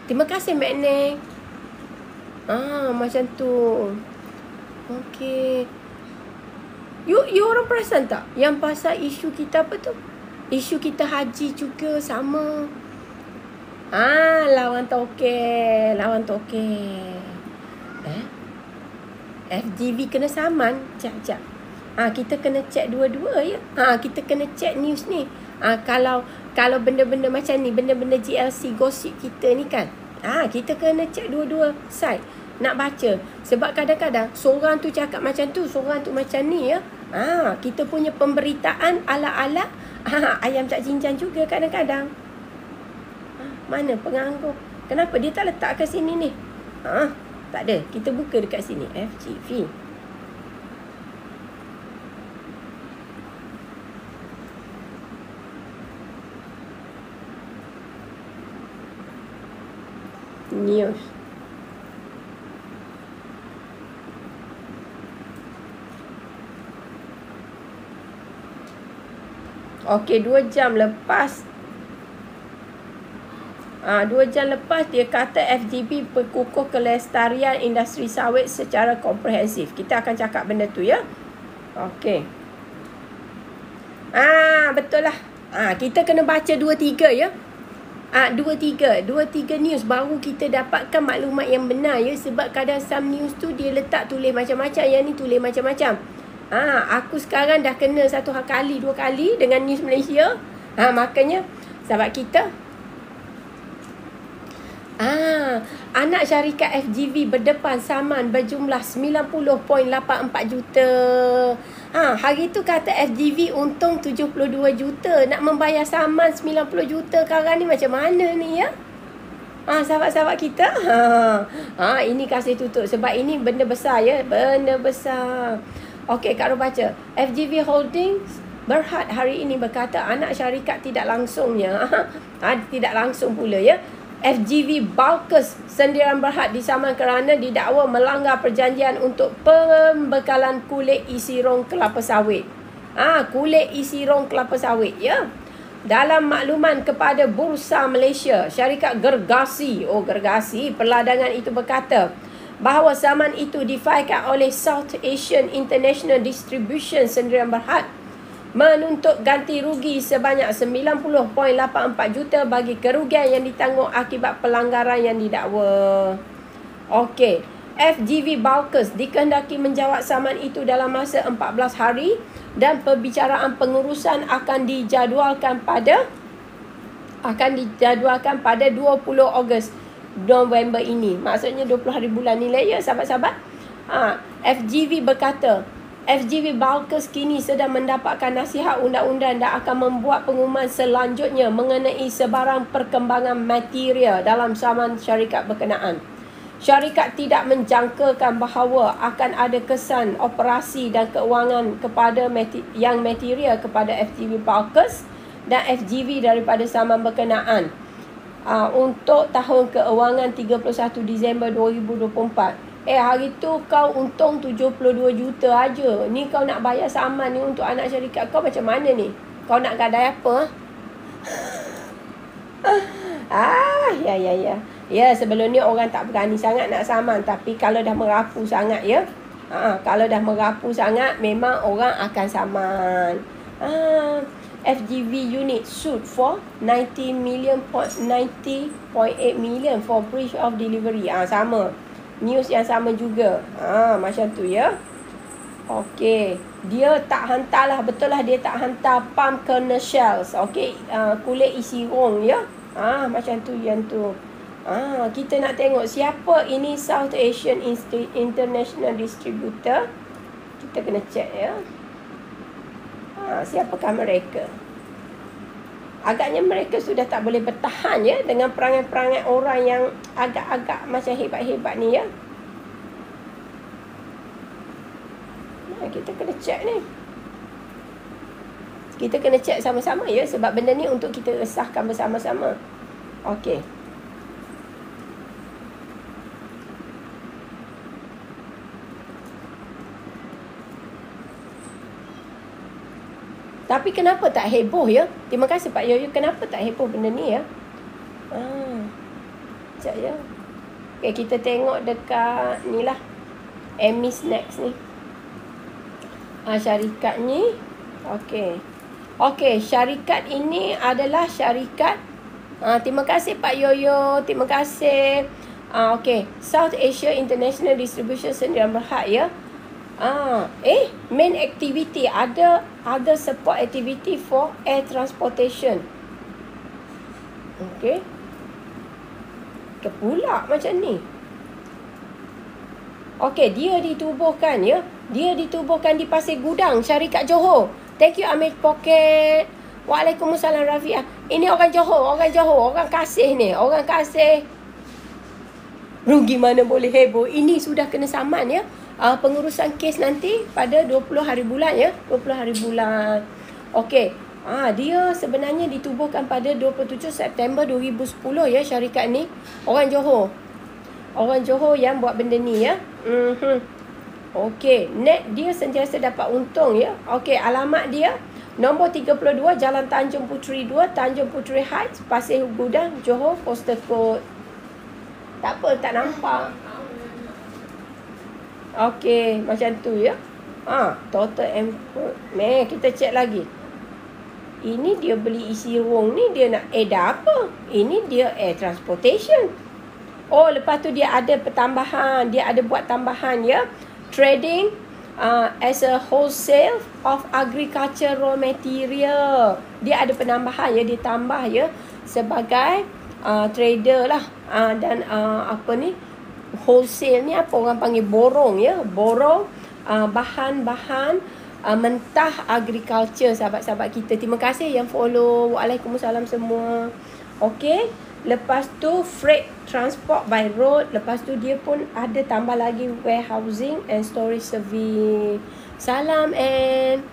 Terima kasih Magne. Macam tu. Okey. You orang perasan tak yang pasal isu kita apa tu? Isu kita haji juga sama. Lawan token. FGV kena saman. Sekejap. Kita kena check dua-dua ya. Kita kena check news ni. Kalau benda-benda macam ni, benda-benda GLC gosip kita ni kan, kita kena check dua-dua side nak baca. Sebab kadang-kadang seorang tu cakap macam tu, seorang tu macam ni ya. Kita punya pemberitaan ala-ala ayam tak cincang juga kadang-kadang. Mana penganggur? Kenapa dia tak letak ke sini ni? Tak ada. Kita buka dekat sini. FGV. News. Okey, 2 jam lepas. 2 jam lepas dia kata FGB berkukuh kelestarian industri sawit secara komprehensif. Kita akan cakap benda tu ya. Okey. Betul lah. Kita kena baca 2-3 ya. 2-3 news baru kita dapatkan maklumat yang benar ya. Sebab kadang some news tu dia letak tulis macam-macam, yang ni tulis macam-macam. Aku sekarang dah kena 1 kali 2 kali dengan news Malaysia. Makanya sahabat kita, anak syarikat FGV berdepan saman berjumlah 90.84 juta. Hari tu kata FGV untung 72 juta. Nak membayar saman 90 juta sekarang ni macam mana ni ya? Sahabat-sahabat kita. Ini kasih tutup sebab ini benda besar ya, benda besar. Okey, Kak Ro baca. FGV Holdings Berhad hari ini berkata anak syarikat tidak langsungnya tidak langsung pula ya. FGV Balkes Sendirian Berhad disaman kerana didakwa melanggar perjanjian untuk pembekalan kulit isi rong kelapa sawit. Kulit isi rong kelapa sawit ya. Dalam makluman kepada Bursa Malaysia, syarikat Gergasi perladangan itu berkata bahawa saman itu difailkan oleh South Asian International Distribution Sendirian Berhad menuntut ganti rugi sebanyak 90.84 juta bagi kerugian yang ditanggung akibat pelanggaran yang didakwa. Okey, FGV Balkes dikehendaki menjawab saman itu dalam masa 14 hari dan perbicaraan pengurusan akan dijadualkan pada 20 Ogos November ini. Maksudnya 20 hari bulan ni lah ya sahabat-sahabat. FGV berkata FGV Balkes kini sedang mendapatkan nasihat undang-undang dan akan membuat pengumuman selanjutnya mengenai sebarang perkembangan material dalam saman syarikat berkenaan. Syarikat tidak menjangkakan bahawa akan ada kesan operasi dan keuangan kepada yang material kepada FGV Balkes dan FGV daripada saman berkenaan untuk tahun keuangan 31 Disember 2024. Hari tu kau untung 72 juta aja. Ni kau nak bayar saman ni untuk anak syarikat kau macam mana ni? Kau nak gadai apa? Ya, sebelum ni orang tak berani sangat nak saman. Tapi kalau dah merapu sangat ya. Kalau dah merapu sangat memang orang akan saman. FGV unit sued for 90.8 million for breach of delivery. Sama. News yang sama juga. Macam tu ya. Okey. Dia tak hantar lah. Betul lah dia tak hantar palm kernel shells. Okey. Kulit isi rong ya. Macam tu yang tu. Kita nak tengok siapa ini South Asian International Distributor. Kita kena check ya. Siapakah mereka? Agaknya mereka sudah tak boleh bertahan ya dengan perangai-perangai orang yang agak-agak macam hebat-hebat ni ya. Kita kena check ni. Kita kena check sama-sama ya sebab benda ni untuk kita resahkan bersama-sama. Okey. Tapi kenapa tak heboh ya? Terima kasih Pak Yoyo. Kenapa tak heboh benda ni ya? Sekejap ya. Okay, kita tengok dekat ni lah. Emis Next ni. Syarikat ni. Okay, syarikat ini adalah syarikat. Terima kasih Pak Yoyo. Terima kasih. Okay, South Asia International Distribution Sendirian Berhad ya. Main activity ada support activity for air transportation. Okey. Pula macam ni. Okey, dia ditubuhkan ya. Dia ditubuhkan di Pasir Gudang, syarikat Johor. Thank you Amir Pocket. Waalaikumsalam Rafiah. Ini orang Johor, orang Kasih ni, orang Kasih. Rugi mana boleh heboh. Ini sudah kena saman ya. Pengurusan kes nanti pada 20 hari bulan ya. 20 hari bulan. Okey. Dia sebenarnya ditubuhkan pada 27 September 2010 ya syarikat ni. Orang Johor. Orang Johor yang buat benda ni ya. Okey. Net dia sentiasa dapat untung ya. Okey. Alamat dia nombor 32 Jalan Tanjung Puteri 2, Tanjung Puteri Heights, Pasir Gudang, Johor, postal code. Tak apa, tak nampak. Okey, macam tu ya. Total import. Kita check lagi. Ini dia beli isi rong ni, dia nak dah apa? Ini dia air transportation. Lepas tu dia ada pertambahan, dia ada buat tambahan ya. Trading as a wholesale of agriculture raw material. Dia ada penambahan ya, dia tambah ya sebagai trader lah. Dan apa ni? Wholesale ni apa orang panggil borong ya. Borong bahan-bahan mentah agriculture sahabat-sahabat kita. Terima kasih yang follow. Waalaikumsalam semua. Okey. Lepas tu freight transport by road. Lepas tu dia pun ada tambah lagi warehousing and storage service. Salam and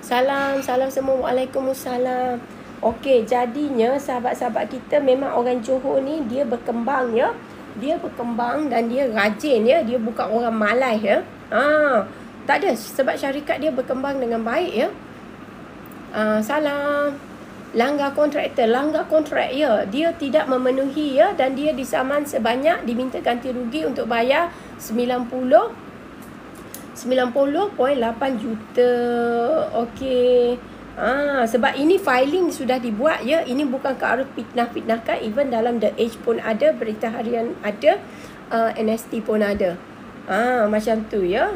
salam semua. Waalaikumsalam. Okey, jadinya sahabat-sahabat kita memang orang Johor ni dia berkembang ya. Dia berkembang dan dia rajin ya. Dia bukan orang malas ya. Tak ada, sebab syarikat dia berkembang dengan baik ya. Salah. Langgar kontrak ya. Dia tidak memenuhi ya, dan dia disaman sebanyak, diminta ganti rugi untuk bayar 90.8 juta. Okey. Sebab ini filing sudah dibuat ya. Ini bukan kearus fitnah-fitnahkan. Even dalam The Age pun ada, Berita Harian ada, NST pun ada. Macam tu ya.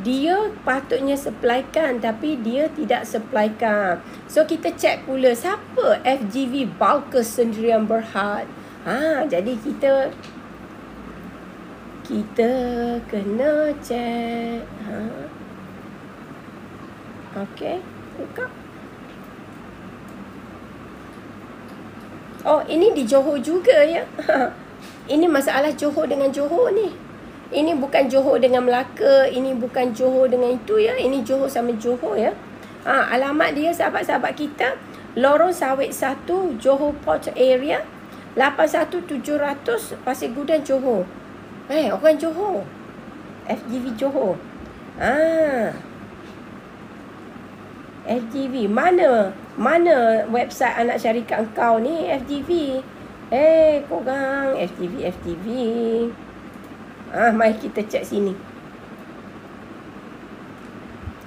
Dia patutnya supplykan tapi dia tidak supplykan. So kita check pula siapa FGV Balkes Sendirian Berhad. Jadi kita kena check. Okey, buka. Oh, ini di Johor juga ya. Ini masalah Johor dengan Johor ni. Ini bukan Johor dengan Melaka. Ini bukan Johor dengan itu ya. Ini Johor sama Johor ya. Alamat dia sahabat-sahabat kita. Lorong Sawit 1, Johor Port Area. 81700 Pasir Gudang, Johor. Orang Johor. FGV Johor. FGV. Mana website anak syarikat engkau ni, FGV? Korang FGV. Mari kita cek sini.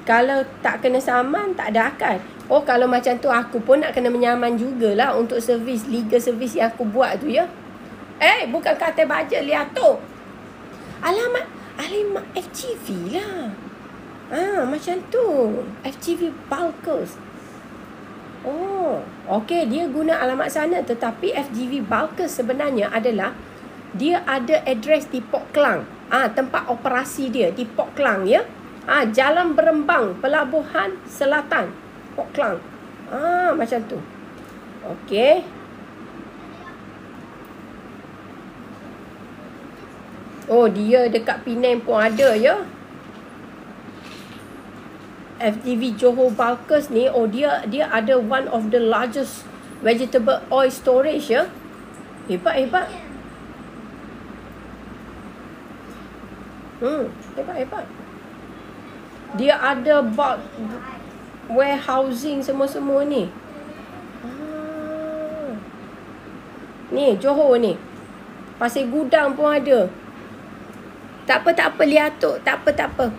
Kalau tak kena saman, tak ada akal. Kalau macam tu aku pun nak kena menyaman jugalah untuk servis, legal servis yang aku buat tu ya. Bukan kata baja lihat tu. Alamat FGV lah. Macam tu. FGV Balkes. Okey, dia guna alamat sana, tetapi FGV Balkes sebenarnya adalah dia ada address di Port Klang. Tempat operasi dia di Port Klang ya. Jalan Berembang, Pelabuhan Selatan, Port Klang. Macam tu. Okey. Dia dekat Penang pun ada ya. FGV Johor Balkes ni, dia ada one of the largest vegetable oil storage ya. Hebat. Hebat. Dia ada warehousing semua ni. Ni Johor ni. Pasir Gudang pun ada. Tak apa lihat tu. Tak apa.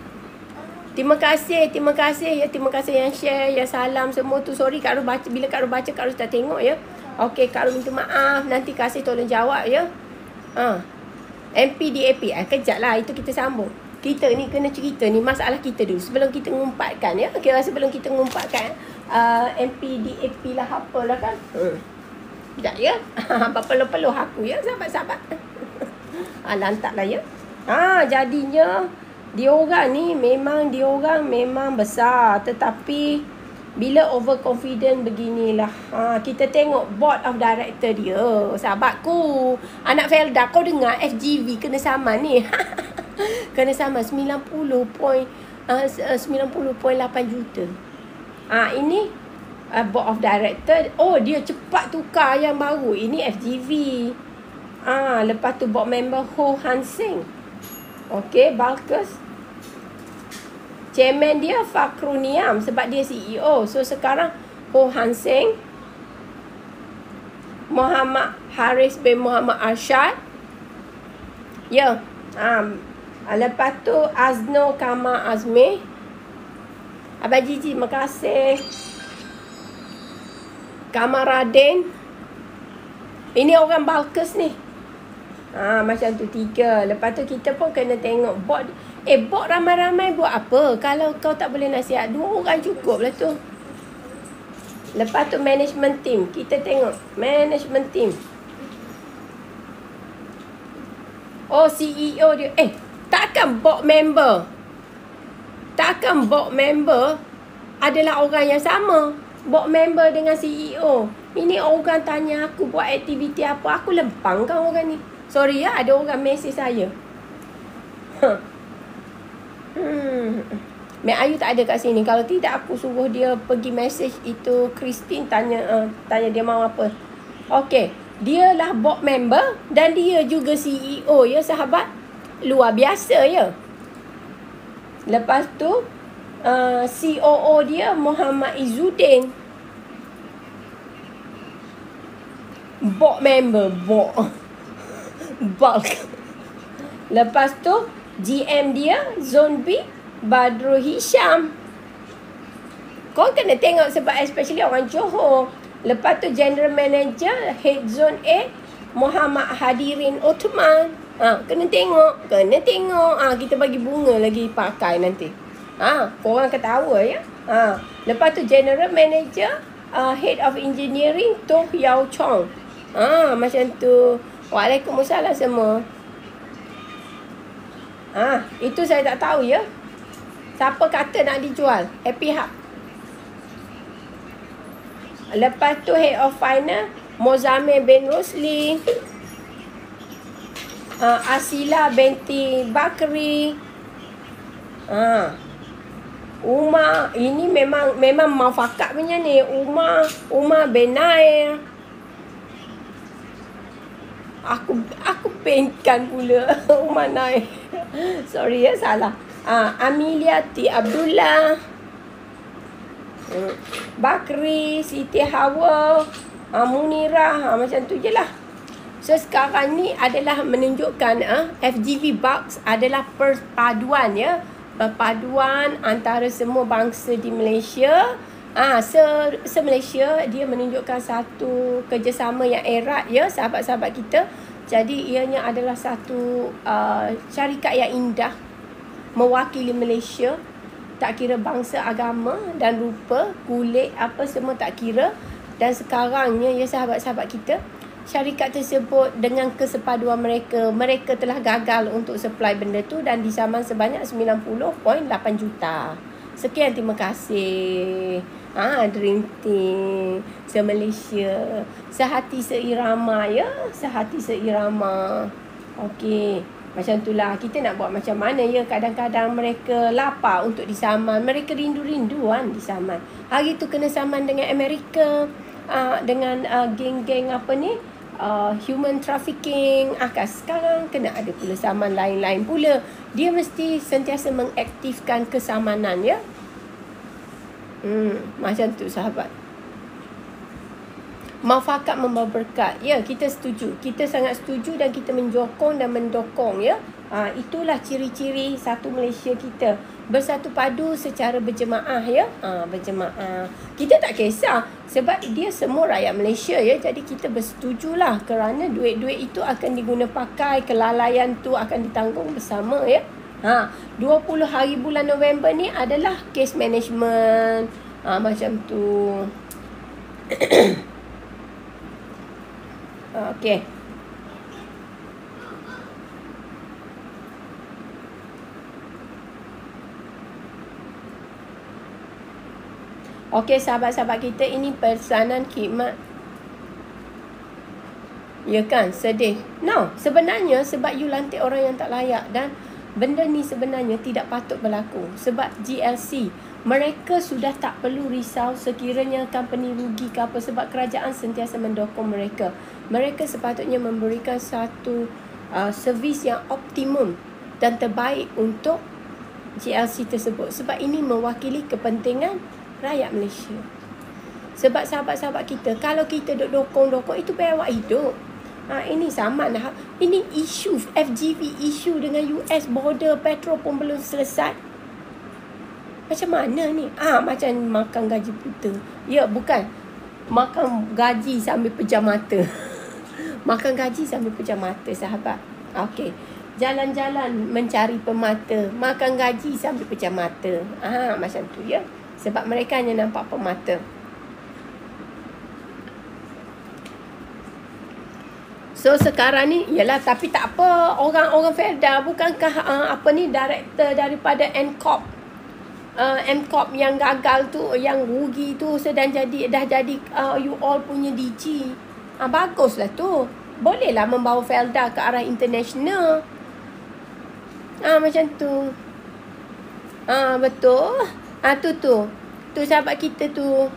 Terima kasih ya. Terima kasih yang share, yang salam semua tu. Sorry Kak Ros baca, bila Kak Ros baca Kak Ros tak tengok ya. Okey, Kak Ros minta maaf. Nanti kasih tolong jawab ya. MPDAP. Kejap lah, itu kita sambung. Kita ni kena cerita ni masalah kita dulu sebelum kita ngumpatkan ya. Okey, sebelum kita ngumpatkan MPDAP lah apalah kan. Sekejap ya. Peluh-peluh aku ya sahabat-sahabat. Lantak lah ya. Jadinya diorang memang besar, tetapi bila overconfident beginilah. Kita tengok board of director dia. Sahabatku, anak Felda, kau dengar FGV kena saman ni. Kena saman 90.8 juta. Ini board of director. Dia cepat tukar yang baru. Ini FGV. Lepas tu board member Ho Han Seng. Okey, Balkes. Chairman dia Fakruniam sebab dia CEO. So sekarang Ho Han Seng, Muhammad Haris bin Muhammad Arshad. Ya. Lepas tu Azno Kama Azmi. Abang Gigi, terima kasih. Kamaradin. Ini orang Balkes ni. Macam tu 3. Lepas tu kita pun kena tengok board. Board ramai-ramai buat apa? Kalau kau tak boleh nasihat, 2 orang cukup lah tu. Lepas tu management team. Kita tengok management team. CEO dia. Takkan board member adalah orang yang sama. Board member dengan CEO. Ini orang tanya aku buat aktiviti apa. Aku lempang kan orang ni. Sorry ya, ada orang mesej saya. Mek Ayu tak ada kat sini. Kalau tidak aku suruh dia pergi message itu Christine tanya dia mau apa. Okey, dia lah board member dan dia juga CEO ya sahabat. Luar biasa ya. Lepas tu COO dia Muhammad Izzuddin. Board member, bulk. Lepas tu GM dia Zone B Badrul Hisham. Kau kena tengok sebab especially orang Johor. Lepas tu General Manager Head Zone A Muhammad Hadirin Othman. Kena tengok. Kita bagi bunga lagi pakai nanti. Korang ketawa ya. Lepas tu General Manager Head of Engineering Toh Yao Chong. Macam tu. Waalaikumsalam semua. Itu saya tak tahu ya. Siapa kata nak dijual? Happy Hub. Lepas tu Head of Finance Mozamir bin Rosli, Asila binti Bakri, Umar. Ini memang mafakat punya ni. Umar bin Nair. Aku penkan pula Umar Nair. Sorry ya, salah. Amelia T. Abdullah, Bakri, Siti Hawa, Munirah, macam tu je lah. So sekarang ni adalah menunjukkan FGV Box adalah perpaduan ya. Perpaduan antara semua bangsa di Malaysia. Se-Malaysia dia menunjukkan satu kerjasama yang erat ya sahabat-sahabat kita. Jadi ianya adalah satu syarikat yang indah mewakili Malaysia. Tak kira bangsa, agama dan rupa, kulit, apa semua tak kira. Dan sekarangnya ya sahabat-sahabat kita, syarikat tersebut dengan kesepaduan mereka telah gagal untuk supply benda tu dan disaman sebanyak 90.8 juta. Sekian, terima kasih. Dream Team se-Malaysia, sehati seirama ya, sehati seirama. Okey, macam itulah kita nak buat macam mana ya. Kadang-kadang mereka lapar untuk disaman, mereka rindu-rinduan disaman. Hari tu kena saman dengan Amerika, dengan geng-geng apa ni, human trafficking. Sekarang kena ada pula saman lain-lain pula. Dia mesti sentiasa mengaktifkan kesamanan ya. Macam tu sahabat. Mafakat membawa berkat. Ya, kita setuju. Kita sangat setuju dan kita menjokong dan mendokong ya. Itulah ciri-ciri satu Malaysia kita. Bersatu padu secara berjemaah ya. Berjemaah. Kita tak kisah sebab dia semua rakyat Malaysia ya. Jadi kita bersetujulah kerana duit-duit itu akan diguna pakai, kelalaian tu akan ditanggung bersama ya. 20 hari bulan November ni adalah case management. Macam tu. Okey. Okey sahabat-sahabat kita, ini pesanan khidmat. Ya kan, sedih. No, sebenarnya sebab you lantik orang yang tak layak dan benda ni sebenarnya tidak patut berlaku. Sebab GLC, mereka sudah tak perlu risau sekiranya company rugi ke apa sebab kerajaan sentiasa mendokong mereka. Mereka sepatutnya memberikan satu servis yang optimum dan terbaik untuk GLC tersebut. Sebab ini mewakili kepentingan rakyat Malaysia. Sebab sahabat-sahabat kita, kalau kita dokong-dokong itu bewak hidup. Ini sama lah. Ini isu FGV, isu dengan US border petrol pun belum selesai. Macam mana ni? Macam makan gaji buta. Ya, bukan. Makan gaji sambil pejam mata. Makan gaji sambil pejam mata, sahabat. Okey. Jalan-jalan mencari pemata. Makan gaji sambil pejam mata. Macam tu ya. Sebab mereka hanya nampak pemata. So sekarang ni, yalah, tapi tak apa. Orang Felda bukankah director daripada NCOP. MCOP yang gagal tu, yang rugi tu sedang dah jadi you all punya DG. Baguslah tu. Bolehlah membawa Felda ke arah international. Macam tu. Betul. Tu sahabat kita tu.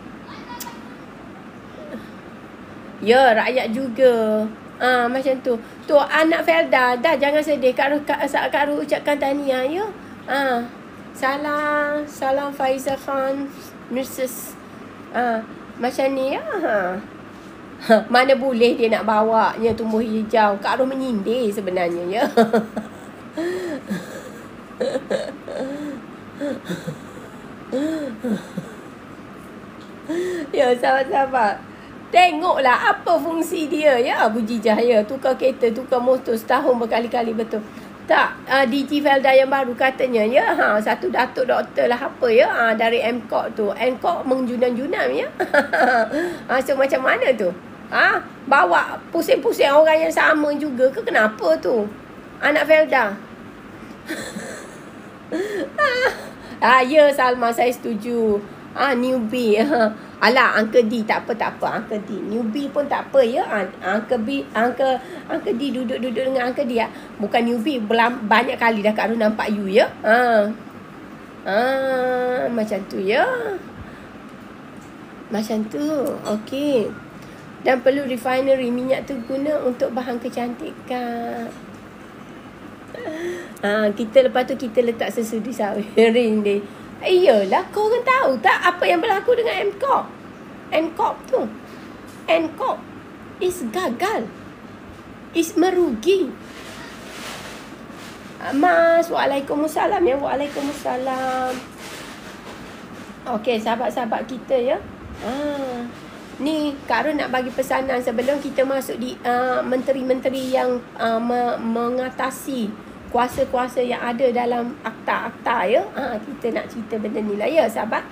Ya, rakyat juga. Macam tu. Tu anak Felda. Dah jangan sedih. Kak Ru ucapkan tahniah ya. Salam Faizah Khan Mrs. Macam ni ya. Mana boleh dia nak bawanya tumbuh hijau. Kak Ru menyindir sebenarnya ya. Ya, sahabat-sahabat, tengoklah apa fungsi dia ya. Puji Jaya, tukar kereta, tukar motor setahun berkali-kali, betul tak? DG Felda yang baru katanya ya, satu datuk doktor lah apa ya, dari MCOT tu. MCOT mengjunam-junam ya. So macam mana tu? Bawa pusing-pusing orang yang sama juga ke kenapa tu? Anak Felda. Ya Salma, saya setuju. Newbie. Alah, Uncle D tak apa. Uncle D. Newbie pun tak apa ya. Uncle D duduk dengan Uncle D ya. Bukan newbie, banyak kali dah Kak Ru nampak you ya. Macam tu ya. Macam tu. Okey. Dan perlu refinery minyak tu guna untuk bahan kecantikan. Kita lepas tu kita letak sesudu sawirin dia. Iyalah, kau orang tahu tak apa yang berlaku dengan MCOP? MCOP tu. MCOP is gagal. Is merugi. Mas, waalaikumsalam ya. Waalaikumsalam. Okey, sahabat-sahabat kita ya. Ni Kak Ru nak bagi pesanan sebelum kita masuk di menteri-menteri yang mengatasi kuasa-kuasa yang ada dalam akta-akta ya. Kita nak cerita benda ni lah ya sahabat.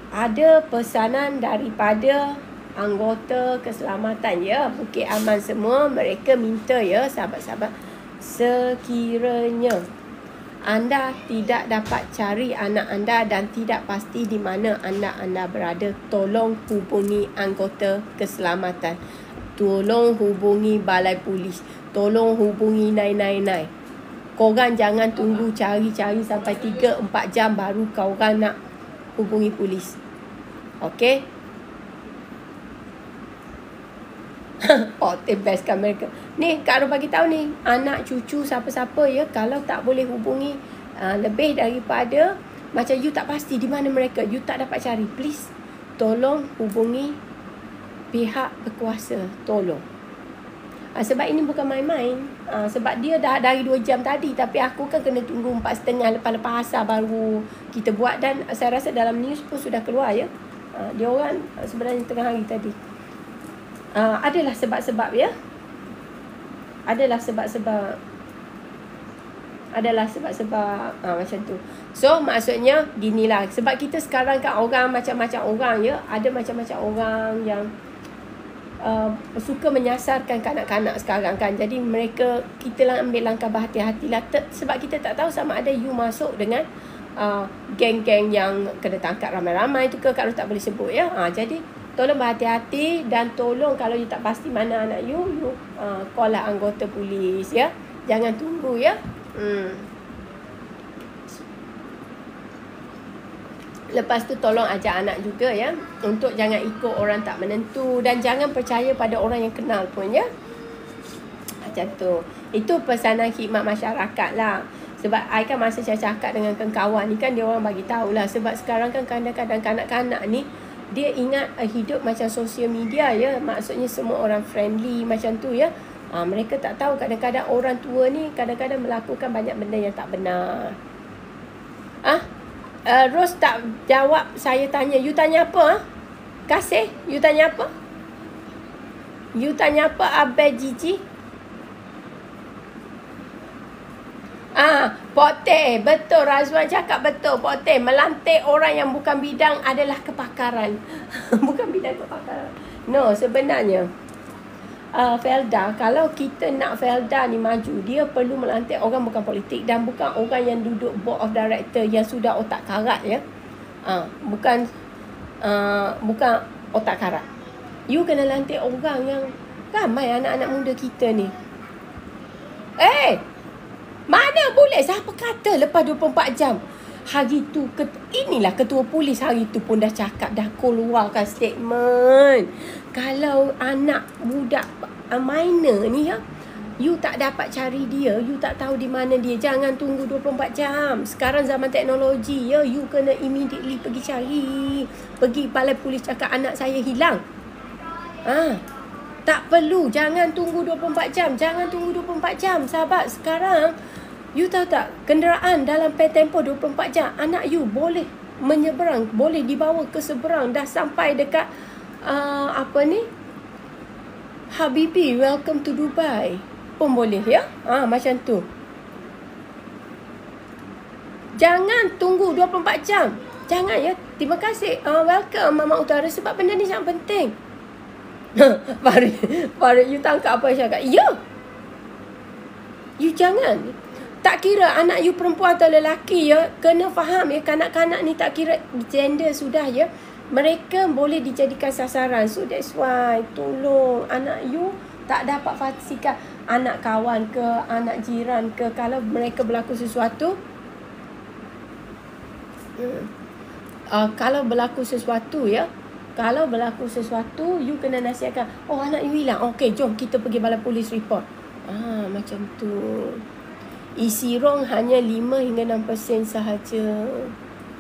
Ada pesanan daripada anggota keselamatan ya, Bukit Aman semua. Mereka minta ya sahabat-sahabat, sekiranya anda tidak dapat cari anak anda dan tidak pasti di mana anak anda berada, tolong hubungi anggota keselamatan. Tolong hubungi balai polis. Tolong hubungi 999. Korang jangan tunggu cari-cari sampai 3-4 jam baru korang nak hubungi polis. Okey? Bestkan mereka. Ni Kak Ru bagi tahu ni, anak cucu siapa-siapa ya, kalau tak boleh hubungi lebih daripada, macam you tak pasti di mana mereka, you tak dapat cari, please tolong hubungi pihak berkuasa. Tolong. Sebab ini bukan main-main. Sebab dia dah dari 2 jam tadi, tapi aku kan kena tunggu 4.30 lepas-lepas asar baru kita buat. Dan saya rasa dalam news pun sudah keluar ya. Dia orang sebenarnya tengah hari tadi. Adalah sebab-sebab ya. Adalah sebab-sebab macam tu. So maksudnya ginilah. Sebab kita sekarang kan orang macam-macam orang ya. Ada macam-macam orang yang suka menyasarkan kanak-kanak sekarang kan. Jadi kita lah ambil langkah berhati-hatilah. Sebab kita tak tahu sama ada you masuk dengan geng-geng yang kena tangkap ramai-ramai tu ke, Kak Ru tak boleh sebut ya. Jadi tolong berhati-hati dan tolong kalau you tak pasti mana anak you call lah anggota polis ya. Jangan tunggu ya. Lepas tu tolong ajar anak juga ya, untuk jangan ikut orang tak menentu dan jangan percaya pada orang yang kenal pun ya. Macam tu. Itu pesanan khidmat masyarakat lah. Sebab I kan masa saya cakap dengan kawan ni kan, dia orang bagi tahulah. Sebab sekarang kan kadang-kadang kanak-kanak ni dia ingat hidup macam sosial media ya. Maksudnya semua orang friendly macam tu ya. Mereka tak tahu kadang-kadang orang tua ni kadang-kadang melakukan banyak benda yang tak benar. Ros tak jawab saya tanya. You tanya apa? Kasih. You tanya apa? You tanya apa Abel Gigi? Pote. Betul, Razwan cakap betul. Pote, melantik orang yang bukan bidang adalah kepakaran. Bukan bidang kepakaran. No, sebenarnya Felda, kalau kita nak Felda ni maju, dia perlu melantik orang bukan politik dan bukan orang yang duduk board of director yang sudah otak karat ya. Bukan otak karat. You kena lantik orang yang ramai anak-anak muda kita ni. Mana boleh? Siapa kata lepas 24 jam? Hari tu, inilah ketua polis hari tu pun dah cakap, dah keluarkan statement. Kalau anak budak minor ni ya, you tak dapat cari dia, you tak tahu di mana dia, jangan tunggu 24 jam. Sekarang zaman teknologi ya, you kena immediately pergi cari. Pergi balai polis cakap anak saya hilang. Tak perlu, jangan tunggu 24 jam. Jangan tunggu 24 jam, sahabat. Sekarang, you tahu tak, kenderaan dalam tempoh 24 jam, anak you boleh menyeberang, boleh dibawa ke seberang, dah sampai dekat Habibi, welcome to Dubai pun boleh ya. Macam tu. Jangan tunggu 24 jam. Jangan ya. Terima kasih. Welcome Mama Utara, sebab benda ni sangat penting. Farid, you tangkap apa saya cakap? Ya. You jangan. Tak kira anak you perempuan atau lelaki ya, kena faham ya, kanak-kanak ni tak kira gender sudah ya, mereka boleh dijadikan sasaran. So that's why tolong anak you tak dapat pastikan anak kawan ke, anak jiran ke, kalau mereka berlaku sesuatu, kalau berlaku sesuatu ya, kalau berlaku sesuatu, you kena nasihatkan. Oh, anak you hilang. Okey, jom kita pergi balai polis report. Macam tu. Isi rong hanya 5 hingga 6% sahaja.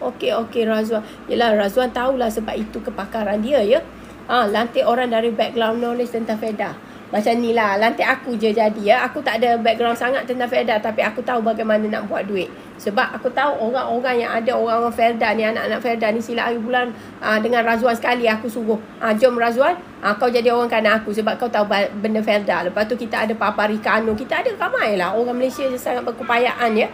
Okey Razwan. Yelah, Razwan tahulah sebab itu kepakaran dia ya. Lantik orang dari background knowledge tentang FEDA. Macam ni lah, lantik aku je jadi ya. Aku tak ada background sangat tentang FEDA, tapi aku tahu bagaimana nak buat duit. Sebab aku tahu orang-orang yang ada, orang-orang FEDA ni, anak-anak FEDA ni, sila hari bulan dengan Razwan sekali aku suruh. Jom Razwan, kau jadi orang kanan aku sebab kau tahu benda FEDA. Lepas tu kita ada Papa Rikano, kita ada ramai lah orang Malaysia sangat berkepayaan ya,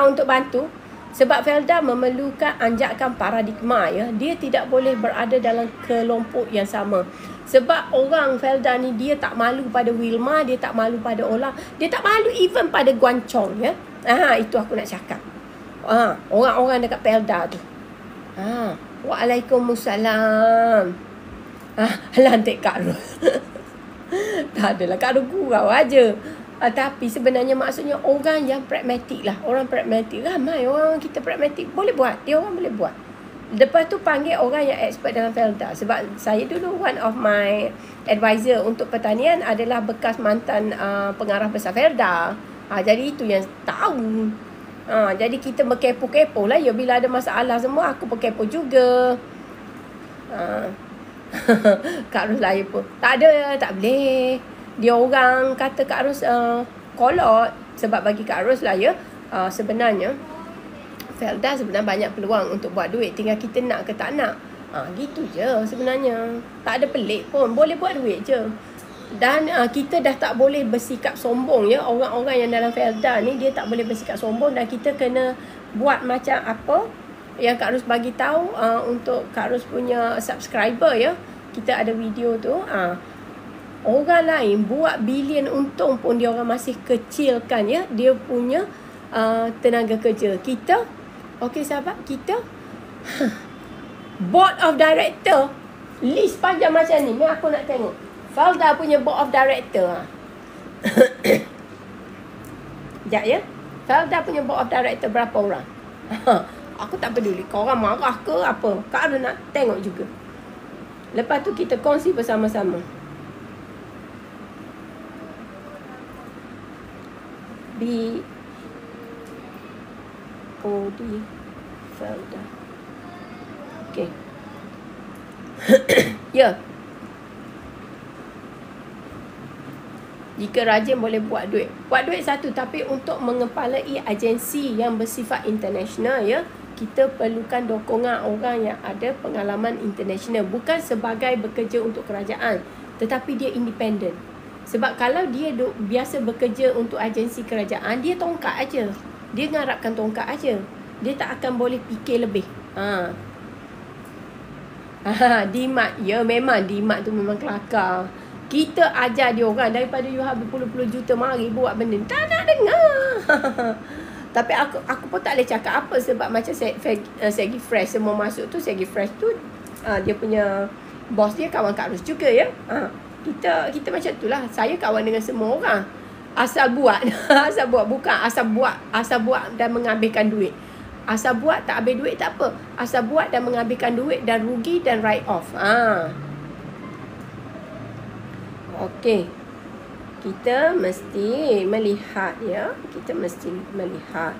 untuk bantu. Sebab Felda memerlukan anjakan paradigma ya. Dia tidak boleh berada dalam kelompok yang sama. Sebab orang Felda ni dia tak malu pada Wilma, dia tak malu pada Ola, dia tak malu even pada Guancong ya. Itu aku nak cakap. Orang-orang dekat Felda tu. Waalaikumsalam. Lantik Kak Ros. Tak adalah, Kak Ros gurau aja. Tapi sebenarnya maksudnya orang yang pragmatik lah. Orang pragmatik. Ramai orang kita pragmatik. Boleh buat. Dia orang boleh buat. Lepas tu panggil orang yang expert dalam Felda. Sebab saya dulu one of my advisor untuk pertanian adalah bekas mantan pengarah besar Felda. Jadi itu yang tahu. Jadi kita berkepo-kepo lah ya. Bila ada masalah semua aku berkepo juga. Kak Ros lahir pun tak ada, tak boleh. Dia orang kata Kak Ros kolot. Sebab bagi Kak Ros lah ya, sebenarnya Felda sebenarnya banyak peluang untuk buat duit. Tinggal kita nak ke tak nak. Gitu je sebenarnya. Tak ada pelik pun. Boleh buat duit je. Dan kita dah tak boleh bersikap sombong ya. Orang-orang yang dalam Felda ni dia tak boleh bersikap sombong. Dan kita kena buat macam apa yang Kak Ros bagi tahu untuk Kak Ros punya subscriber ya. Kita ada video tu. Orang lain buat bilion untung pun dia orang masih kecilkan ya dia punya tenaga kerja. Kita, okey sahabat, kita board of director, list panjang macam ni. Ni aku nak tengok Felda punya board of director. Sekejap ya. Felda punya board of director berapa orang? Aku tak peduli korang marah ke apa. Kak ada nak tengok juga. Lepas tu kita kongsi bersama-sama. BOD Felda. Okey. Ya. Jika rajin boleh buat duit. Buat duit satu, tapi untuk mengepalai agensi yang bersifat international ya, kita perlukan dokongan orang yang ada pengalaman international. Bukan sebagai bekerja untuk kerajaan, tetapi dia independen. Sebab kalau dia biasa bekerja untuk agensi kerajaan, dia tongkat aja. Dia ngarapkan tongkat aja. Dia tak akan boleh fikir lebih. Dimat. Ya memang Dimat tu memang kelakar. Kita ajar dia orang daripada you habis puluh-puluh juta mari buat benda ni. Tak nak dengar. Tapi aku pun tak boleh cakap apa sebab macam Segi Fresh semua masuk tu. Segi Fresh tu dia punya bos dia kawan Kak Ros juga ya. Kita macam itulah. Saya kawan dengan semua orang. Asal buat. Asal buat. Bukan asal buat dan menghabiskan duit. Asal buat tak habis duit tak apa. Asal buat dan menghabiskan duit dan rugi dan write off. Okey. Kita mesti melihat ya. Kita mesti melihat.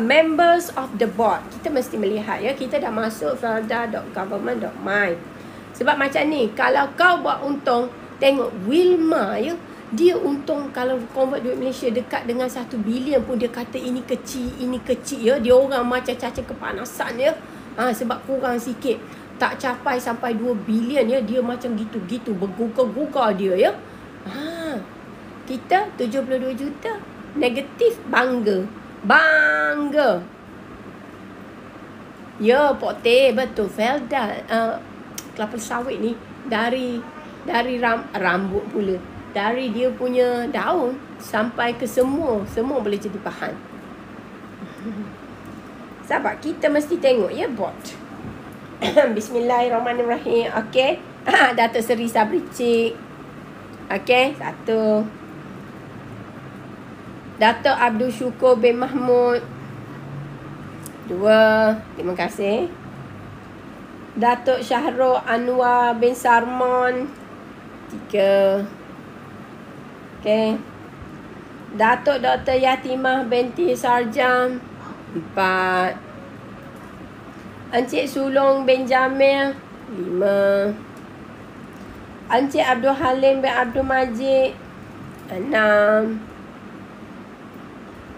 Members of the board. Kita mesti melihat ya. Kita dah masuk felda.government.my. Sebab macam ni. Kalau kau buat untung. Tengok Wilma ya. Dia untung kalau convert duit Malaysia dekat dengan 1 bilion pun dia kata ini kecil ya. Dia orang macam caca kepanasan ya. Sebab kurang sikit. Tak capai sampai 2 bilion ya. Dia macam gitu-gitu. Bergugar-gugar dia ya. Kita 72 juta. Negatif bangga. Ya Pok Teh betul. Felda kelapa sawit ni dari rambut pula. Dari dia punya daun sampai ke semua boleh jadi bahan. Sahabat, kita mesti tengok ya bot. Bismillahirrahmanirrahim. Okey. Datuk Seri Sabri Cik. Okey, 1. Datuk Abdul Syukur bin Mahmud. 2. Terima kasih. Datuk Syahrul Anwar bin Sarmon. 3. Okey. Datuk Dr. Yatimah binti Sarjam. 4. Encik Sulong bin Jamil. 5. Encik Abdul Halim bin Abdul Majid. 6.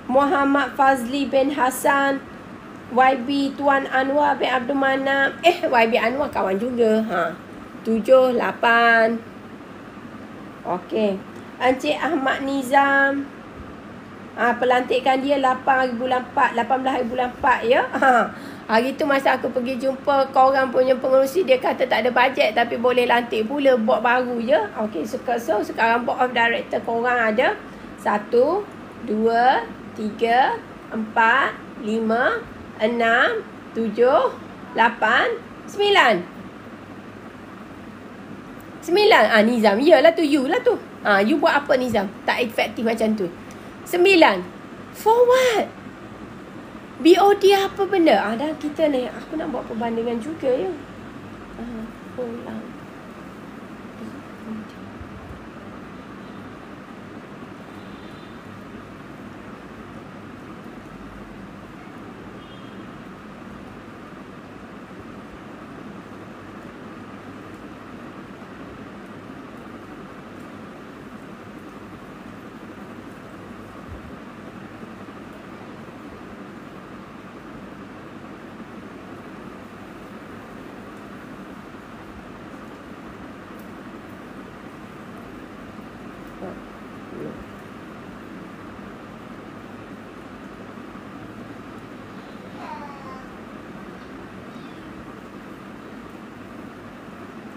Muhammad Fazli bin Hassan. YB Tuan Anwar bin Abdul Manap. YB Anwar kawan juga. 7, 8. Okey. Encik Ahmad Nizam. Pelantikan dia 18 hari bulan 4 ya. Hari tu masa aku pergi jumpa korang punya pengerusi, dia kata tak ada bajet tapi boleh lantik pula board baru je. Okey, so sekarang board of director korang ada 1, 2, 3, 4, 5, 6, 7, 8, 9. 9. Nizam. Iyalah tu, you lah tu. You buat apa Nizam? Tak efektif macam tu. 9. For what? BOD apa benda? Dan kita ni, aku nak buat perbandingan juga ya. Ulang.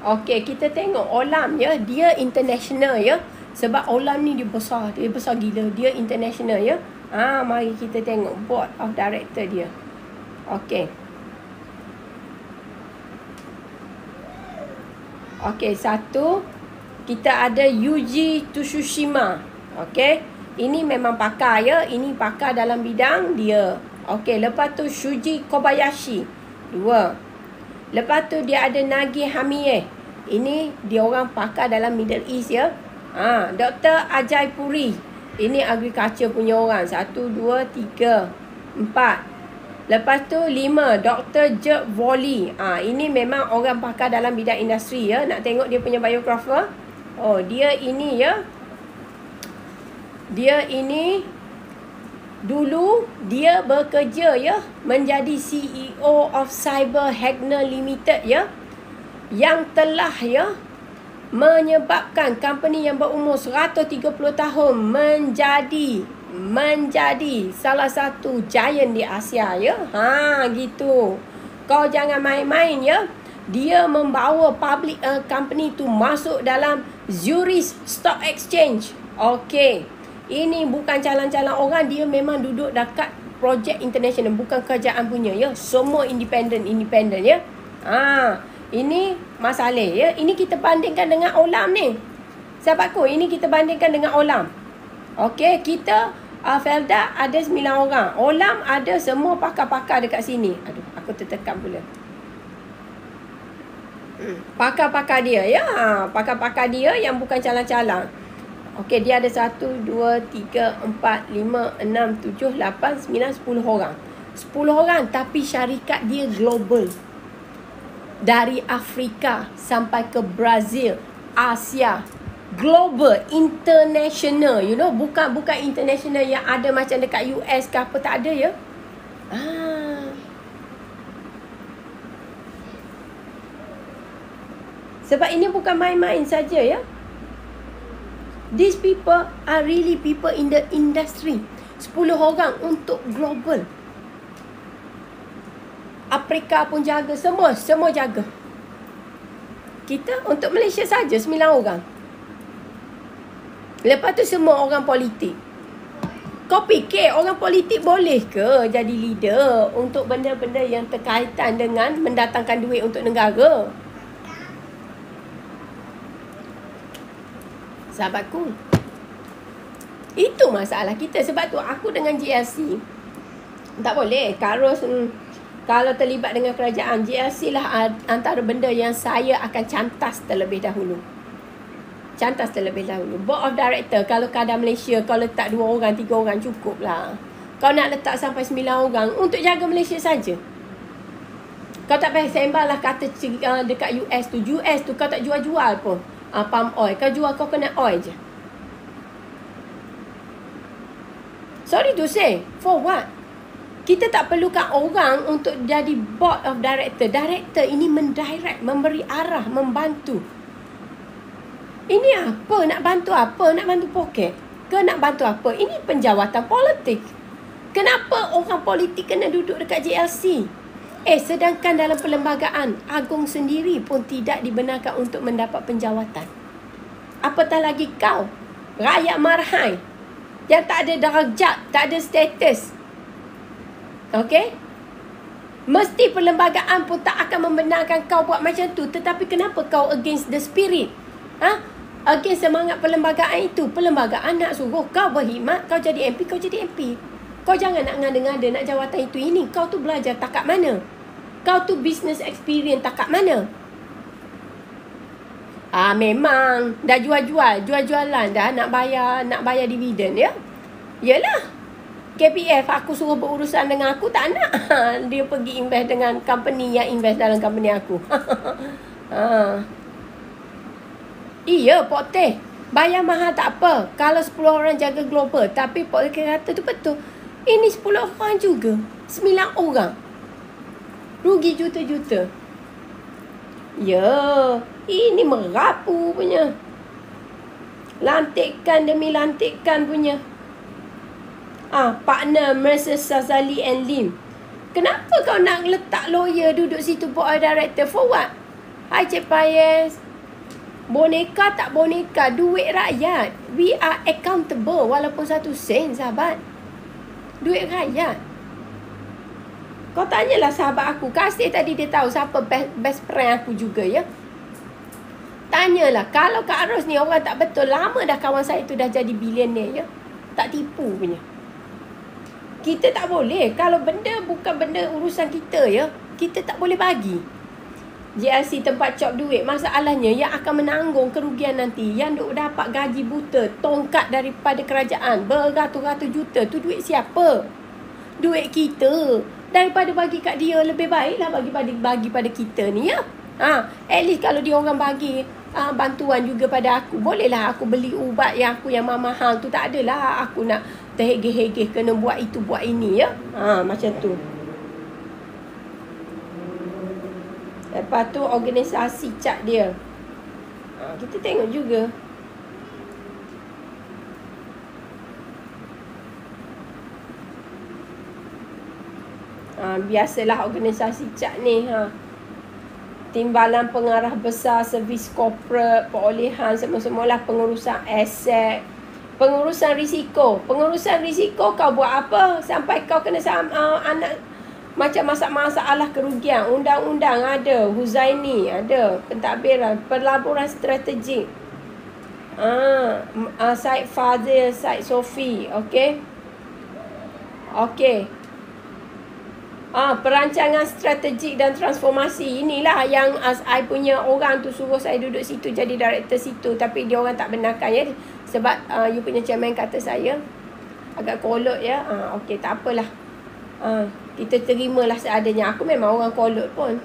Okey, kita tengok Olam ya. Dia international ya. Sebab Olam ni dia besar gila. Dia international ya. Mari kita tengok board of director dia. Okey. Okey, 1 kita ada Yuji Tsushima. Okey. Ini memang pakar ya. Ini pakar dalam bidang dia. Okey, lepas tu Shuji Kobayashi. 2. Lepas tu dia ada Nagi Hamie. Ini dia orang pakar dalam Middle East ya. Dr. Ajay Puri. Ini agriculture punya orang. 1, 2, 3, 4. Lepas tu 5. Dr. Jerk Volley. Ini memang orang pakar dalam bidang industri ya. Nak tengok dia punya biographer. Dia ini ya. Dia ini dulu dia bekerja ya. Menjadi CEO of Cyber Hagner Limited ya. Yang telah ya menyebabkan company yang berumur 130 tahun menjadi salah satu giant di Asia ya. Gitu. Kau jangan main-main ya. Dia membawa public company tu masuk dalam Zurich Stock Exchange. Okey. Ini bukan calon-calon orang, dia memang duduk dekat projek international, bukan kerajaan punya ya. Semua independent ya. Ini masalah ya. Ini kita bandingkan dengan Olam ni. Sahabatku, ini kita bandingkan dengan Olam. Okey, kita Felda ada 9 orang. Olam ada semua pakar-pakar dekat sini. Aduh, aku tertekan pula. Pakar-pakar dia, ya. Pakar-pakar dia yang bukan calang-calang. Okey, dia ada 1, 2, 3, 4, 5, 6, 7, 8, 9, 10 orang. 10 orang tapi syarikat dia global. Dari Afrika sampai ke Brazil, Asia, global, international, you know, bukan international yang ada macam dekat US ke apa, tak ada ya. Sebab ini bukan main-main saja ya. These people are really people in the industry. 10 orang untuk global. Afrika pun jaga, semua jaga. Kita untuk Malaysia saja 9 orang. Lepas tu semua orang politik. Kau fikir orang politik boleh ke jadi leader untuk benda-benda yang terkaitan dengan mendatangkan duit untuk negara? Sahabatku, itu masalah kita. Sebab tu aku dengan GLC tak boleh. Kalau terlibat dengan kerajaan, GLC lah antara benda yang saya akan cantas terlebih dahulu. Board of Director, kalau kadar Malaysia, kau letak 2 orang, 3 orang cukup lah. Kau nak letak sampai 9 orang untuk jaga Malaysia saja. Kau tak payah sembah lah kata dekat US tu kau tak jual-jual pun. Palm oil, kau jual coconut oil je. Sorry to say, for what? Kita tak perlukan orang untuk jadi board of director. Director ini mendirect, memberi arah, membantu. Ini apa? Nak bantu apa? Nak bantu poket? Ke nak bantu apa? Ini penjawatan politik. Kenapa orang politik kena duduk dekat JLC? Sedangkan dalam perlembagaan agung sendiri pun tidak dibenarkan untuk mendapat penjawatan. Apatah lagi kau, rakyat marhai, yang tak ada darjat, tak ada status. Okey? Mesti perlembagaan pun tak akan membenarkan kau buat macam tu. Tetapi kenapa kau against the spirit? Against semangat perlembagaan itu. Perlembagaan nak suruh kau berkhidmat, kau jadi MP, kau jadi MP. Kau jangan nak ngada-ngada nak jawatan itu ini. Kau tu belajar tak kat mana? Kau tu business experience tak kat mana? Memang dah jual-jualan dah nak bayar dividen ya. Yalah. KPF aku suruh berurusan dengan aku, tak nak. Dia pergi invest dengan company yang invest dalam company aku. Iya, Pok Teh. Bayar mahal tak apa kalau 10 orang jaga global. Tapi Pok Teh kata tu betul. Ini 10 orang juga. 9 orang. Rugi juta-juta. Ya, ini merapu punya. Lantikkan demi lantikkan punya. Partner Mercer Sazali and Lim. Kenapa kau nak letak lawyer duduk situ board of director? For what? Hai Cik Payes. Boneka tak boneka, duit rakyat. We are accountable walaupun 1 sen, sahabat. Duit rakyat. Kau tanyalah sahabat aku. Kasih tadi dia tahu siapa best friend aku juga ya. Tanyalah. Kalau Kak Ros ni orang tak betul, lama dah kawan saya tu dah jadi billionaire ya. Tak tipu punya. Kita tak boleh. Kalau benda bukan benda urusan kita ya, kita tak boleh bagi. JLC tempat cop duit. Masalahnya yang akan menanggung kerugian nanti, yang duk dapat gaji buta, tongkat daripada kerajaan beratus-ratus juta, tu duit siapa? Duit kita. Daripada bagi kat dia, lebih baiklah bagi pada kita ni ya. At least kalau dia orang bagi bantuan juga pada aku, bolehlah aku beli ubat yang mahal tu. Tak adalah aku nak terhegeh-hegeh kena buat itu buat ini ya. Macam tu. Lepas tu organisasi cat dia. Kita tengok juga. Biasalah organisasi cat ni. Timbalan pengarah besar, servis korporat, perolehan, semua-semualah pengurusan aset. Pengurusan risiko. Pengurusan risiko kau buat apa? Sampai kau kena anak macam masalah kerugian. Undang-undang ada. Huzaini ada. Pentadbiran. Pelaburan strategik. Syed Fazil, Syed Sofi. Okey. Okey. Perancangan strategik dan transformasi. Inilah yang I punya orang tu suruh saya duduk situ jadi director situ. Tapi dia orang tak benarkan ya. Sebab you punya chairman kata saya agak kolot ya. Okey, tak apalah. Kita terimalah seadanya. Aku memang orang kolot pun.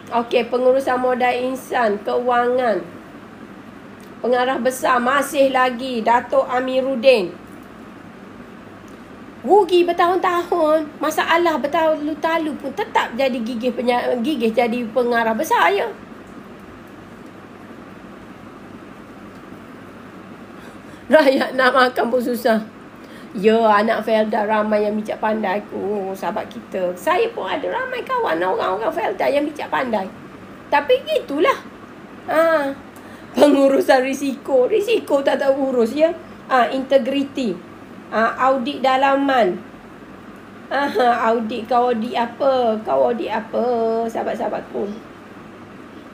Okey, pengurusan modal insan, keuangan. Pengarah besar masih lagi Dato' Amiruddin. Rugi bertahun-tahun, masalah bertahun-tahun pun tetap jadi gigih jadi pengarah besar ya. Rakyat nak makan pun susah. Ya, anak Felda ramai yang bijak pandai. Sahabat kita. Saya pun ada ramai kawan orang-orang Felda yang bijak pandai. Tapi gitulah. Pengurusan risiko. Risiko tak tahu urus ya. Integriti. Audit dalaman. Audit. Kau audit apa? Sahabat-sahabatku.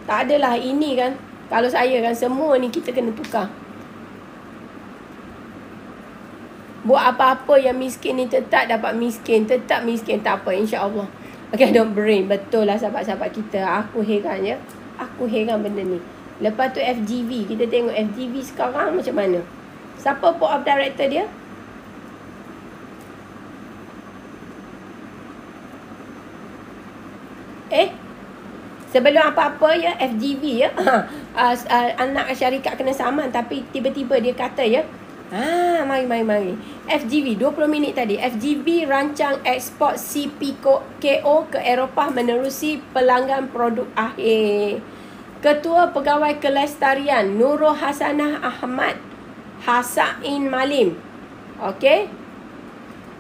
Tak adalah ini kan. Kalau saya kan semua ni kita kena tukar. Buat apa-apa yang miskin ni tetap dapat miskin. Tetap miskin tak apa, insya-Allah. Okay, don't brain. Betul lah sahabat-sahabat kita. Aku heran ya. Aku heran benda ni. Lepas tu FGV. Kita tengok FGV sekarang macam mana. Siapa board of director dia? Sebelum apa-apa ya, FGV ya. Anak syarikat kena saman. Tapi tiba-tiba dia kata ya. Mari. FGV, 20 minit tadi. FGV rancang ekspor CPKO ke Eropah menerusi pelanggan produk akhir. Ketua Pegawai Kelestarian Nurul Hasanah Ahmad Hasain Malim. Okey.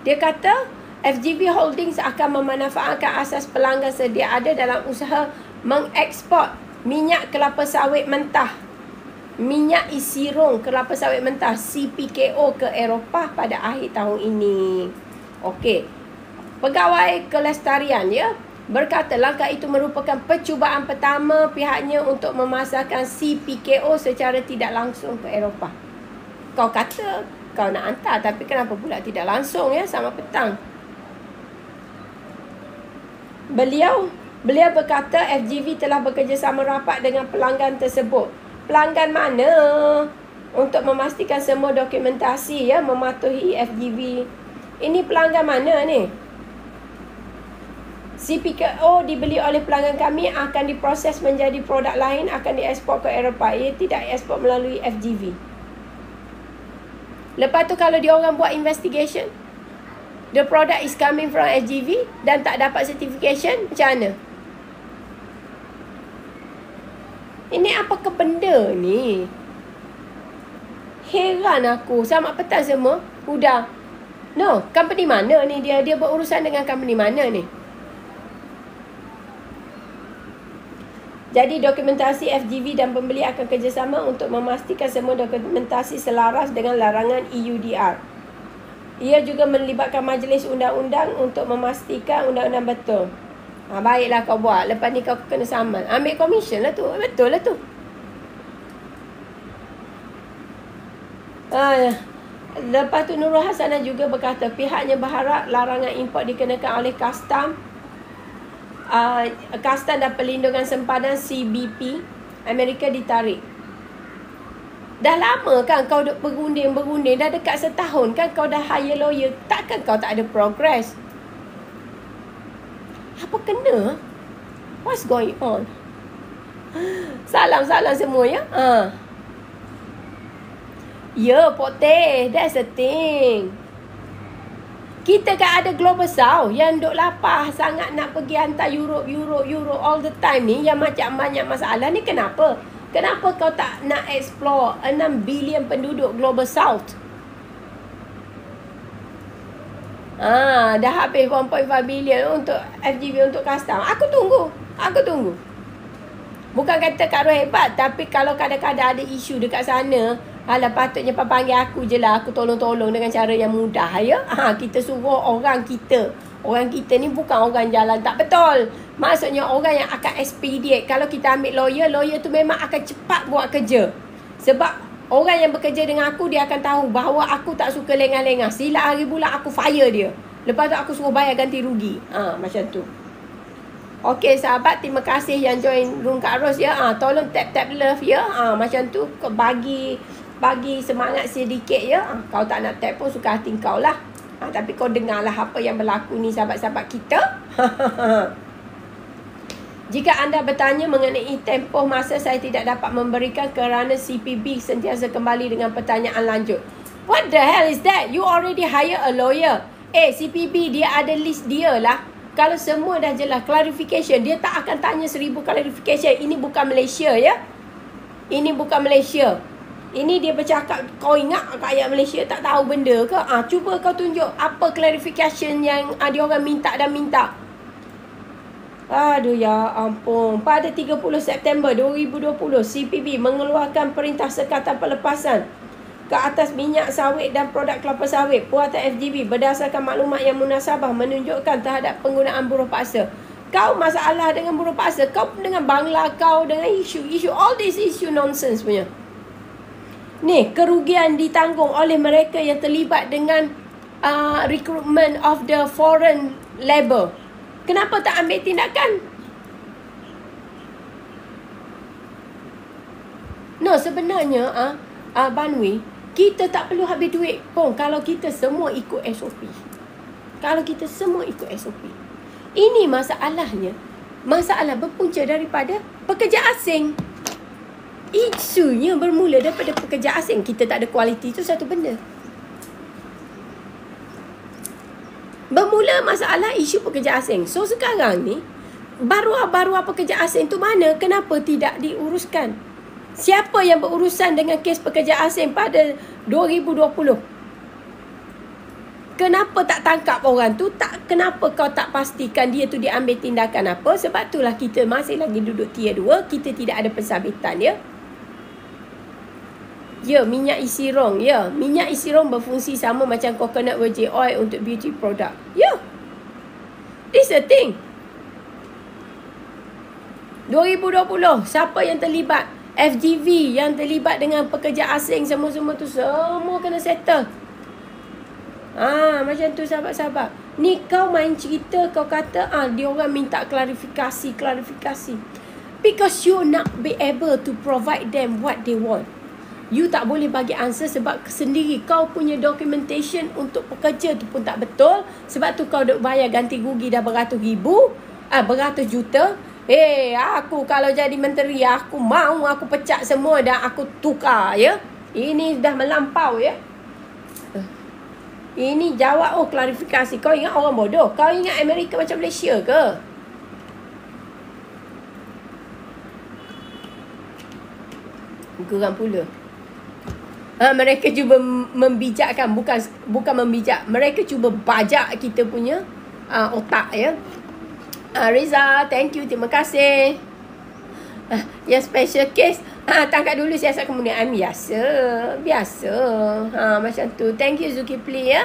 Dia kata FGV Holdings akan memanfaatkan asas pelanggan sedia ada dalam usaha mengekspor minyak kelapa sawit mentah, minyak isi rong kelapa sawit mentah CPKO ke Eropah pada akhir tahun ini. Okey. Pegawai Kelestarian ya berkata langkah itu merupakan percubaan pertama pihaknya untuk memasarkan CPKO secara tidak langsung ke Eropah. Kau kata kau nak hantar, tapi kenapa pula tidak langsung ya sama petang? Beliau berkata FGV telah bekerjasama rapat dengan pelanggan tersebut. Pelanggan mana? Untuk memastikan semua dokumentasi ya mematuhi FGV. Ini pelanggan mana ni? CPKO dibeli oleh pelanggan kami akan diproses menjadi produk lain, akan diekspor ke Eropah. Ia tidak ekspor melalui FGV. Lepas tu kalau dia orang buat investigation, the product is coming from FGV dan tak dapat certification, macam mana? Ini apakah benda ni? Heran aku. Selamat petang semua. Huda. No, company mana ni dia? Dia berurusan dengan company mana ni? Jadi dokumentasi FGV dan pembeli akan kerjasama untuk memastikan semua dokumentasi selaras dengan larangan EUDR. Ia juga melibatkan majlis undang-undang untuk memastikan undang-undang betul. Baiklah kau buat. Lepas ni kau kena saman. Ambil komisen lah tu. Betul lah tu. Lepas tu Nurul Hasanah juga berkata pihaknya berharap larangan import dikenakan oleh Kastam dan Perlindungan Sempadan CBP Amerika ditarik. Dah lama kan kau duk berunding. Dah dekat setahun kan kau dah hire lawyer. Takkan kau tak ada progress? Apa kena? What's going on? Salam semua ya. Ya, poteh. That's the thing. Kita kan ada Global South yang duk lapar sangat nak pergi hantar Europe all the time ni. Yang macam banyak masalah ni kenapa? Kenapa kau tak nak explore 6 bilion penduduk Global South? Dah habis 1.5 bilion untuk FGV untuk custom. Aku tunggu. Bukan kata Kak Roh hebat, tapi kalau kadang-kadang ada isu dekat sana, patutnya panggil aku je lah. Aku tolong-tolong dengan cara yang mudah ya. Kita suruh orang kita. Orang kita ni bukan orang jalan tak betul. Maksudnya orang yang akan expedite. Kalau kita ambil lawyer tu memang akan cepat buat kerja. Sebab Orang yang bekerja dengan aku, dia akan tahu bahawa aku tak suka lengah-lengah. Silap hari bulan, aku fire dia. Lepas tu aku suruh bayar ganti rugi. Macam tu. Okey sahabat, terima kasih yang join room Kak Ros ya. Tolong tap love ya. Macam tu bagi semangat sedikit ya. Kau tak nak tap pun suka hati kau lah. Tapi kau dengarlah apa yang berlaku ni sahabat-sahabat kita. Jika anda bertanya mengenai tempoh masa saya tidak dapat memberikan kerana CPB sentiasa kembali dengan pertanyaan lanjut. What the hell is that? You already hire a lawyer. CPB dia ada list dia lah. Kalau semua dah jelas clarification, dia tak akan tanya 1000 clarification. Ini bukan Malaysia ya. Ini bukan Malaysia. Ini dia bercakap, kau ingat rakyat Malaysia tak tahu benda ke? Cuba kau tunjuk apa clarification yang dia orang minta dan minta. Aduh ya ampun. Pada 30 September 2020, CPB mengeluarkan perintah sekatan pelepasan ke atas minyak sawit dan produk kelapa sawit buatan FGV berdasarkan maklumat yang munasabah menunjukkan terhadap penggunaan buruh paksa. Kau masalah dengan buruh paksa, kau dengan bangla kau, dengan isu all this issue nonsense punya. Ni, kerugian ditanggung oleh mereka yang terlibat dengan recruitment of the foreign labour. Kenapa tak ambil tindakan? No, sebenarnya Banwi, kita tak perlu habis duit pun kalau kita semua ikut SOP. Kalau kita semua ikut SOP. Ini masalahnya. Masalah berpunca daripada pekerja asing. Isunya bermula daripada pekerja asing. Kita tak ada kualiti, itu satu benda. Bermula masalah isu pekerja asing. So sekarang ni, baruah pekerja asing tu mana? Kenapa tidak diuruskan? Siapa yang berurusan dengan kes pekerja asing pada 2020? Kenapa tak tangkap orang tu? Kenapa kau tak pastikan dia tu diambil tindakan apa? Sebab itulah kita masih lagi duduk tier 2. Kita tidak ada pensabitan ya. Ya, minyak isi rong. Ya, minyak isi rong berfungsi sama macam coconut virgin oil untuk beauty product. Ya. This a thing. 2020, siapa yang terlibat? FGV yang terlibat dengan pekerja asing semua-semua tu semua kena settle. Macam tu sahabat-sahabat. Ni kau main cerita, kau kata dia orang minta klarifikasi. Because you not be able to provide them what they want. You tak boleh bagi answer sebab sendiri kau punya documentation untuk pekerja tu pun tak betul. Sebab tu kau duk bayar ganti rugi dah beratus juta. Aku kalau jadi menteri, aku pecat semua dan aku tukar ya. Ini dah melampau ya. Ini jawab klarifikasi. Kau ingat orang bodoh? Kau ingat Amerika macam Malaysia ke? Geram pula. Mereka cuba membijakkan, bukan membijak. Mereka cuba bajak kita punya otak ya. Riza, thank you, terima kasih. Yang special case, tangkap dulu siasat kemudian. Biasa. Macam tu. Thank you Zulkifli ya.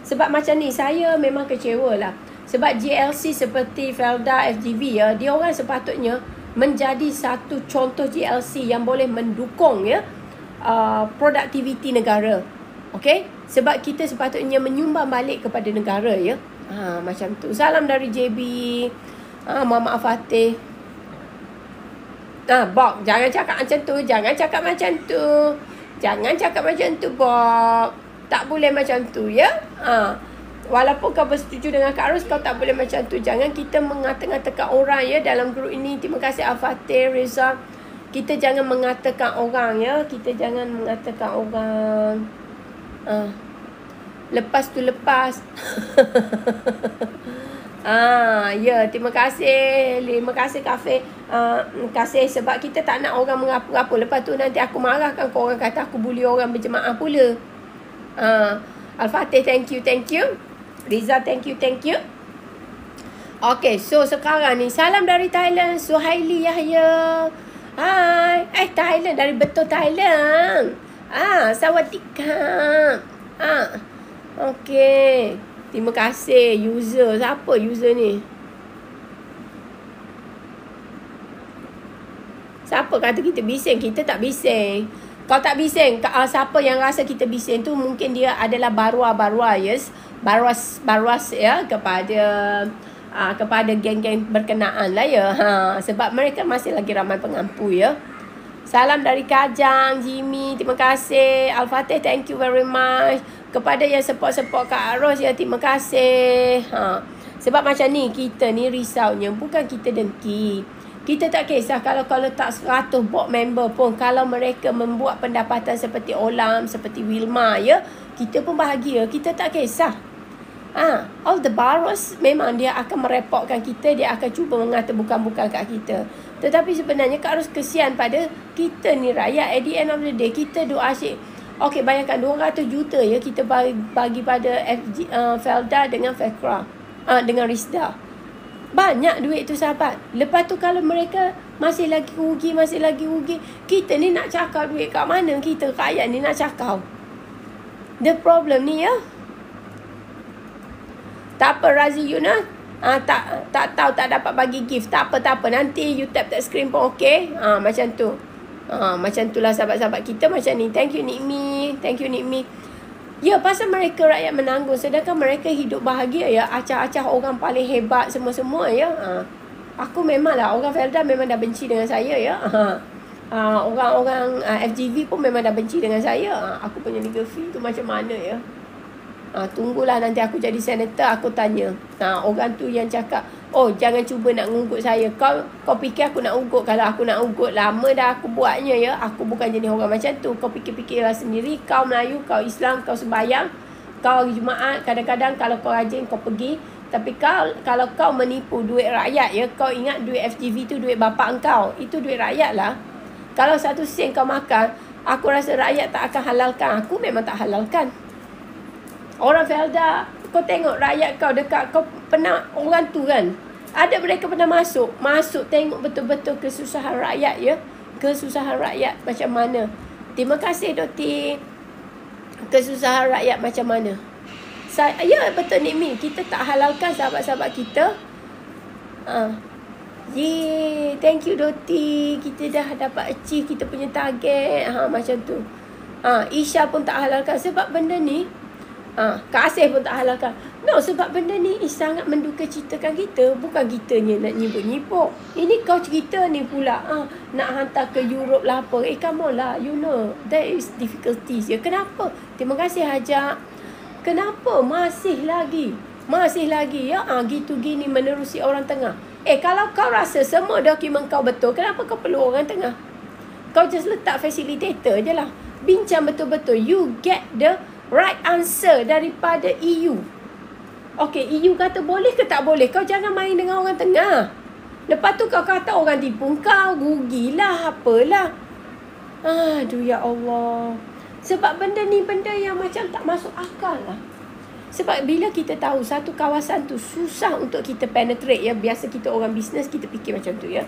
Sebab macam ni, saya memang kecewa lah. Sebab GLC seperti Felda FGV ya, dia orang sepatutnya menjadi satu contoh GLC yang boleh mendukung ya produktiviti negara. Okay? Sebab kita sepatutnya menyumbang balik kepada negara ya. Macam tu. Salam dari JB. Muhammad Fatih. Bob, jangan cakap macam tu. Jangan cakap macam tu, Bob. Tak boleh macam tu ya. Walaupun kau bersetuju dengan Kak Ros, kau tak boleh macam tu. Jangan kita mengata-ngatakan orang ya dalam grup ini. Terima kasih Al-Fatih, Reza. Kita jangan mengatakan orang ya. Kita jangan mengatakan orang. Lepas tu lepas. Ya, terima kasih. Terima kasih Kafe. Kasih sebab kita tak nak orang mengapu-apu. Lepas tu nanti aku marahkan kau, orang kata aku bully orang berjemaah pula. Al-Fatih, thank you. Riza, thank you. Okay, so sekarang ni salam dari Thailand, Suhaili Yahya. Hai. Thailand, dari betul Thailand. Sawadikap. Okay. Terima kasih user. Siapa user ni? Siapa kata kita bising? Kita tak bising. Kalau tak bising, siapa yang rasa kita bising tu mungkin dia adalah barua, yes. Baruas ya kepada geng-geng berkenaan lah ya. Sebab mereka masih lagi ramai pengampu ya. Salam dari Kajang, Jimmy, terima kasih. Al-Fatih, thank you very much. Kepada yang support Kak Ros ya, terima kasih. Sebab macam ni, kita ni risaunya bukan kita dengki. Kita tak kisah kalau tak 100 board member pun, kalau mereka membuat pendapatan seperti Olam, seperti Wilma ya, kita pun bahagia, kita tak kisah. All the baros memang dia akan merepotkan kita, dia akan cuba mengata bukan-bukan kat kita. Tetapi sebenarnya Kak harus kesian pada kita ni rakyat. At the end of the day, kita duk asyik. Okey, bayangkan 200 juta ya kita bagi pada Felda dengan Fekra, dengan Rizda. Banyak duit tu sahabat. Lepas tu kalau mereka masih lagi rugi, kita ni nak cakap duit kat mana? Kita rakyat ni nak cakap. The problem ni ya. Tak apa Razi Yuna. Tak tahu tak dapat bagi gift. Tak apa. Nanti you tap screen pun okey. Macam tu. Macam itulah sahabat-sahabat kita macam ni. Thank you Nikmi. Ya, pasal mereka rakyat menanggung. Sedangkan mereka hidup bahagia ya. Acah-acah orang paling hebat semua-semua ya. Aku memanglah, orang Felda memang dah benci dengan saya ya. Orang-orang FGV pun memang dah benci dengan saya. Aku punya legal fee tu macam mana ya. Tunggulah nanti aku jadi senator, aku tanya. Orang tu yang cakap, oh jangan cuba nak ngugut saya. Kau fikir aku nak ugut? Kalau aku nak ugut, lama dah aku buatnya ya. Aku bukan jenis orang macam tu. Kau fikir-fikirlah sendiri. Kau Melayu, kau Islam, kau sembahyang, kau hari Jumaat. Kadang-kadang kalau kau rajin kau pergi. Tapi kalau kau menipu duit rakyat ya, kau ingat duit FGV tu duit bapak engkau. Itu duit rakyat lah. Kalau 1 sen kau makan, aku rasa rakyat tak akan halalkan. Aku memang tak halalkan. Orang Felda, kau tengok rakyat kau dekat, kau pernah orang tu kan, ada mereka pernah masuk tengok betul-betul kesusahan rakyat ya. Kesusahan rakyat macam mana. Terima kasih Doti. Kesusahan rakyat macam mana. Ya betul Nikmi, kita tak halalkan sahabat-sahabat kita. Thank you Doti. Kita dah dapat achieve kita punya target. Macam tu. Isha pun tak halalkan sebab benda ni. Kak Asih pun tak halalkan. No, sebab benda ni sangat menduka citakan kita. Bukan kitanya nak nyibuk-nyibuk. Ini kau cerita ni pula. Nak hantar ke Europe lah apa. Come on lah. You know, there is difficulties ya. Kenapa? Terima kasih Hajar. Kenapa? Masih lagi ya. Gitu gini menerusi orang tengah. Kalau kau rasa semua dokumen kau betul, kenapa kau perlu orang tengah? Kau just letak facilitator je lah. Bincang betul-betul. You get the right answer daripada EU. Okey, EU kata boleh ke tak boleh? Kau jangan main dengan orang tengah. Lepas tu kau kata orang tipu kau, rugilah, apalah. Aduh ya Allah. Sebab benda ni benda yang macam tak masuk akal lah. Sebab bila kita tahu satu kawasan tu susah untuk kita penetrate ya. Biasa kita orang bisnes kita fikir macam tu ya.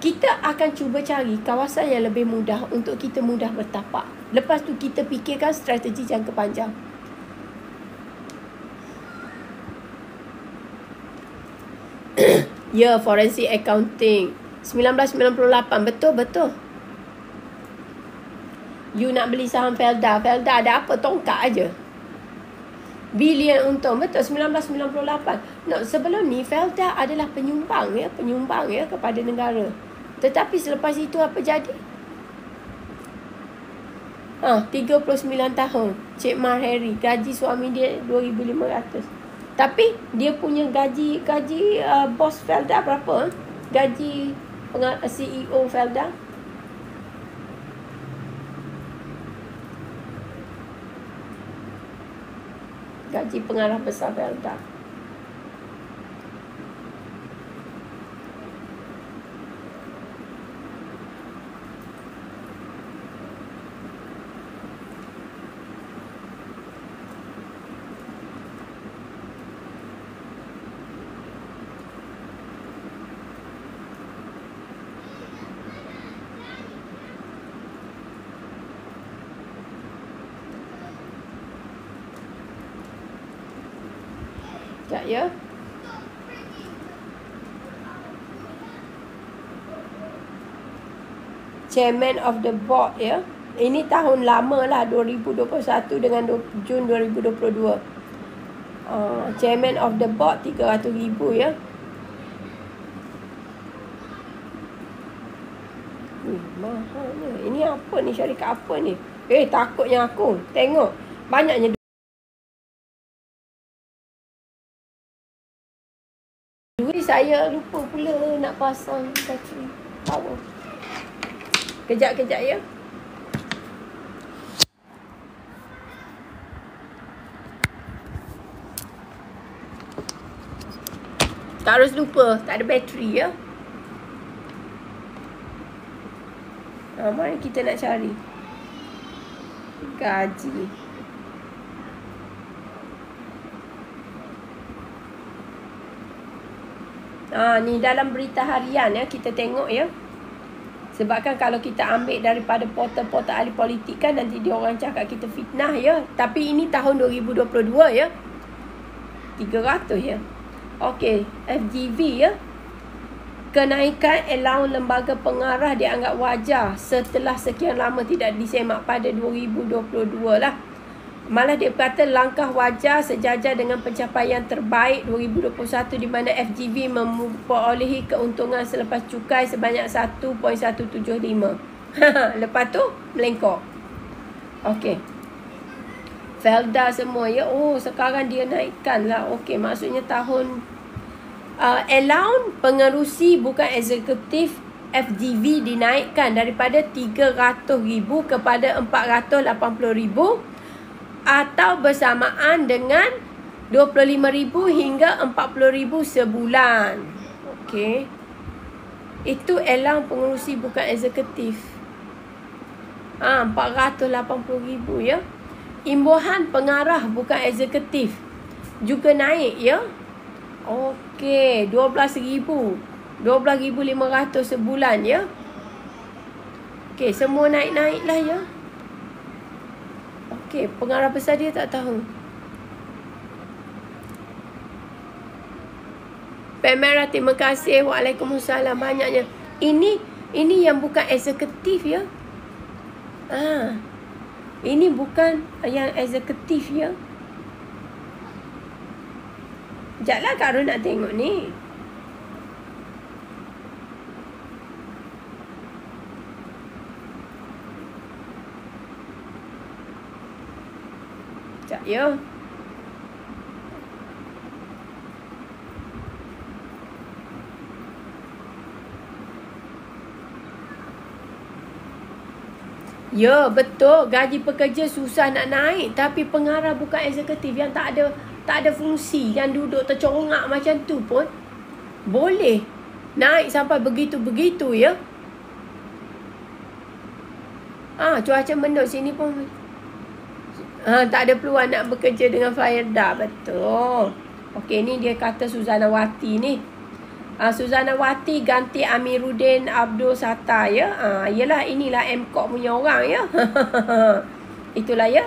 Kita akan cuba cari kawasan yang lebih mudah untuk kita mudah bertapak. Lepas tu kita fikirkan strategi jangka panjang. Ya, forensic accounting 1998. Betul. You nak beli saham Felda ada apa? Tongkat aja. Bilion untung. Betul, 1998. No, sebelum ni Felda adalah penyumbang ya kepada negara. Tetapi selepas itu apa jadi? 39 tahun Cik Mar Harry, gaji suami dia 2,500. Tapi dia punya gaji bos Felda berapa? Gaji CEO Felda gaji pengarah besar Felda. Sekejap ya. Chairman of the board ya. Ini tahun lama lah, 2021 dengan Jun 2022. Chairman of the board 300,000 ya. Mahalnya. Ini apa ni, syarikat apa ni? Takutnya aku. Tengok. Banyaknya duit. Saya lupa pula nak pasang bateri power. Kejap ya. Tak harus lupa, tak ada bateri ya. Mari kita nak cari gaji. Ni dalam berita harian ya, kita tengok ya. Sebabkan kalau kita ambil daripada portal-portal ahli politik kan, nanti dia orang cakap kita fitnah ya. Tapi ini tahun 2022 ya. 300 ya. Okey, FGV ya. Kenaikan allowance lembaga pengarah dianggap wajar setelah sekian lama tidak disemak pada 2022 lah. Malah dia kata langkah wajar sejajar dengan pencapaian terbaik 2021 di mana FGV memperolehi keuntungan selepas cukai sebanyak 1.175. Lepas tu melengkok. Okey. Felda semua ya. Sekarang dia naikkan lah. Okey, maksudnya tahun allowance pengerusi bukan eksekutif FGV dinaikkan daripada 300,000 kepada 480,000 atau bersamaan dengan 25,000 hingga 40,000 sebulan. Okey. Itu allowance pengerusi bukan eksekutif. 480,000 ya. Imbuhan pengarah bukan eksekutif juga naik ya. Okey, 12,000. 12,500 sebulan ya. Okey, semua naik-naik lah ya. Okey, pengarah besar dia tak tahu. Pemerah, terima kasih. Waalaikumsalam banyaknya. Ini yang bukan eksekutif ya. Ini bukan yang eksekutif ya. Sekejaplah Kak Ron nak tengok ni. Sekejap ya. Ya, betul. Gaji pekerja susah nak naik. Tapi pengarah bukan eksekutif yang tak ada fungsi, yang duduk tercongak macam tu pun boleh naik sampai begitu-begitu ya. Cuaca mendung sini pun tak ada peluang nak bekerja dengan Fairda. Betul. Okey, ni dia kata Suzana Wati ni. Suzana Wati ganti Amiruddin Abdul Sattar ya. Yelah, inilah MCOT punya orang ya. Itulah ya.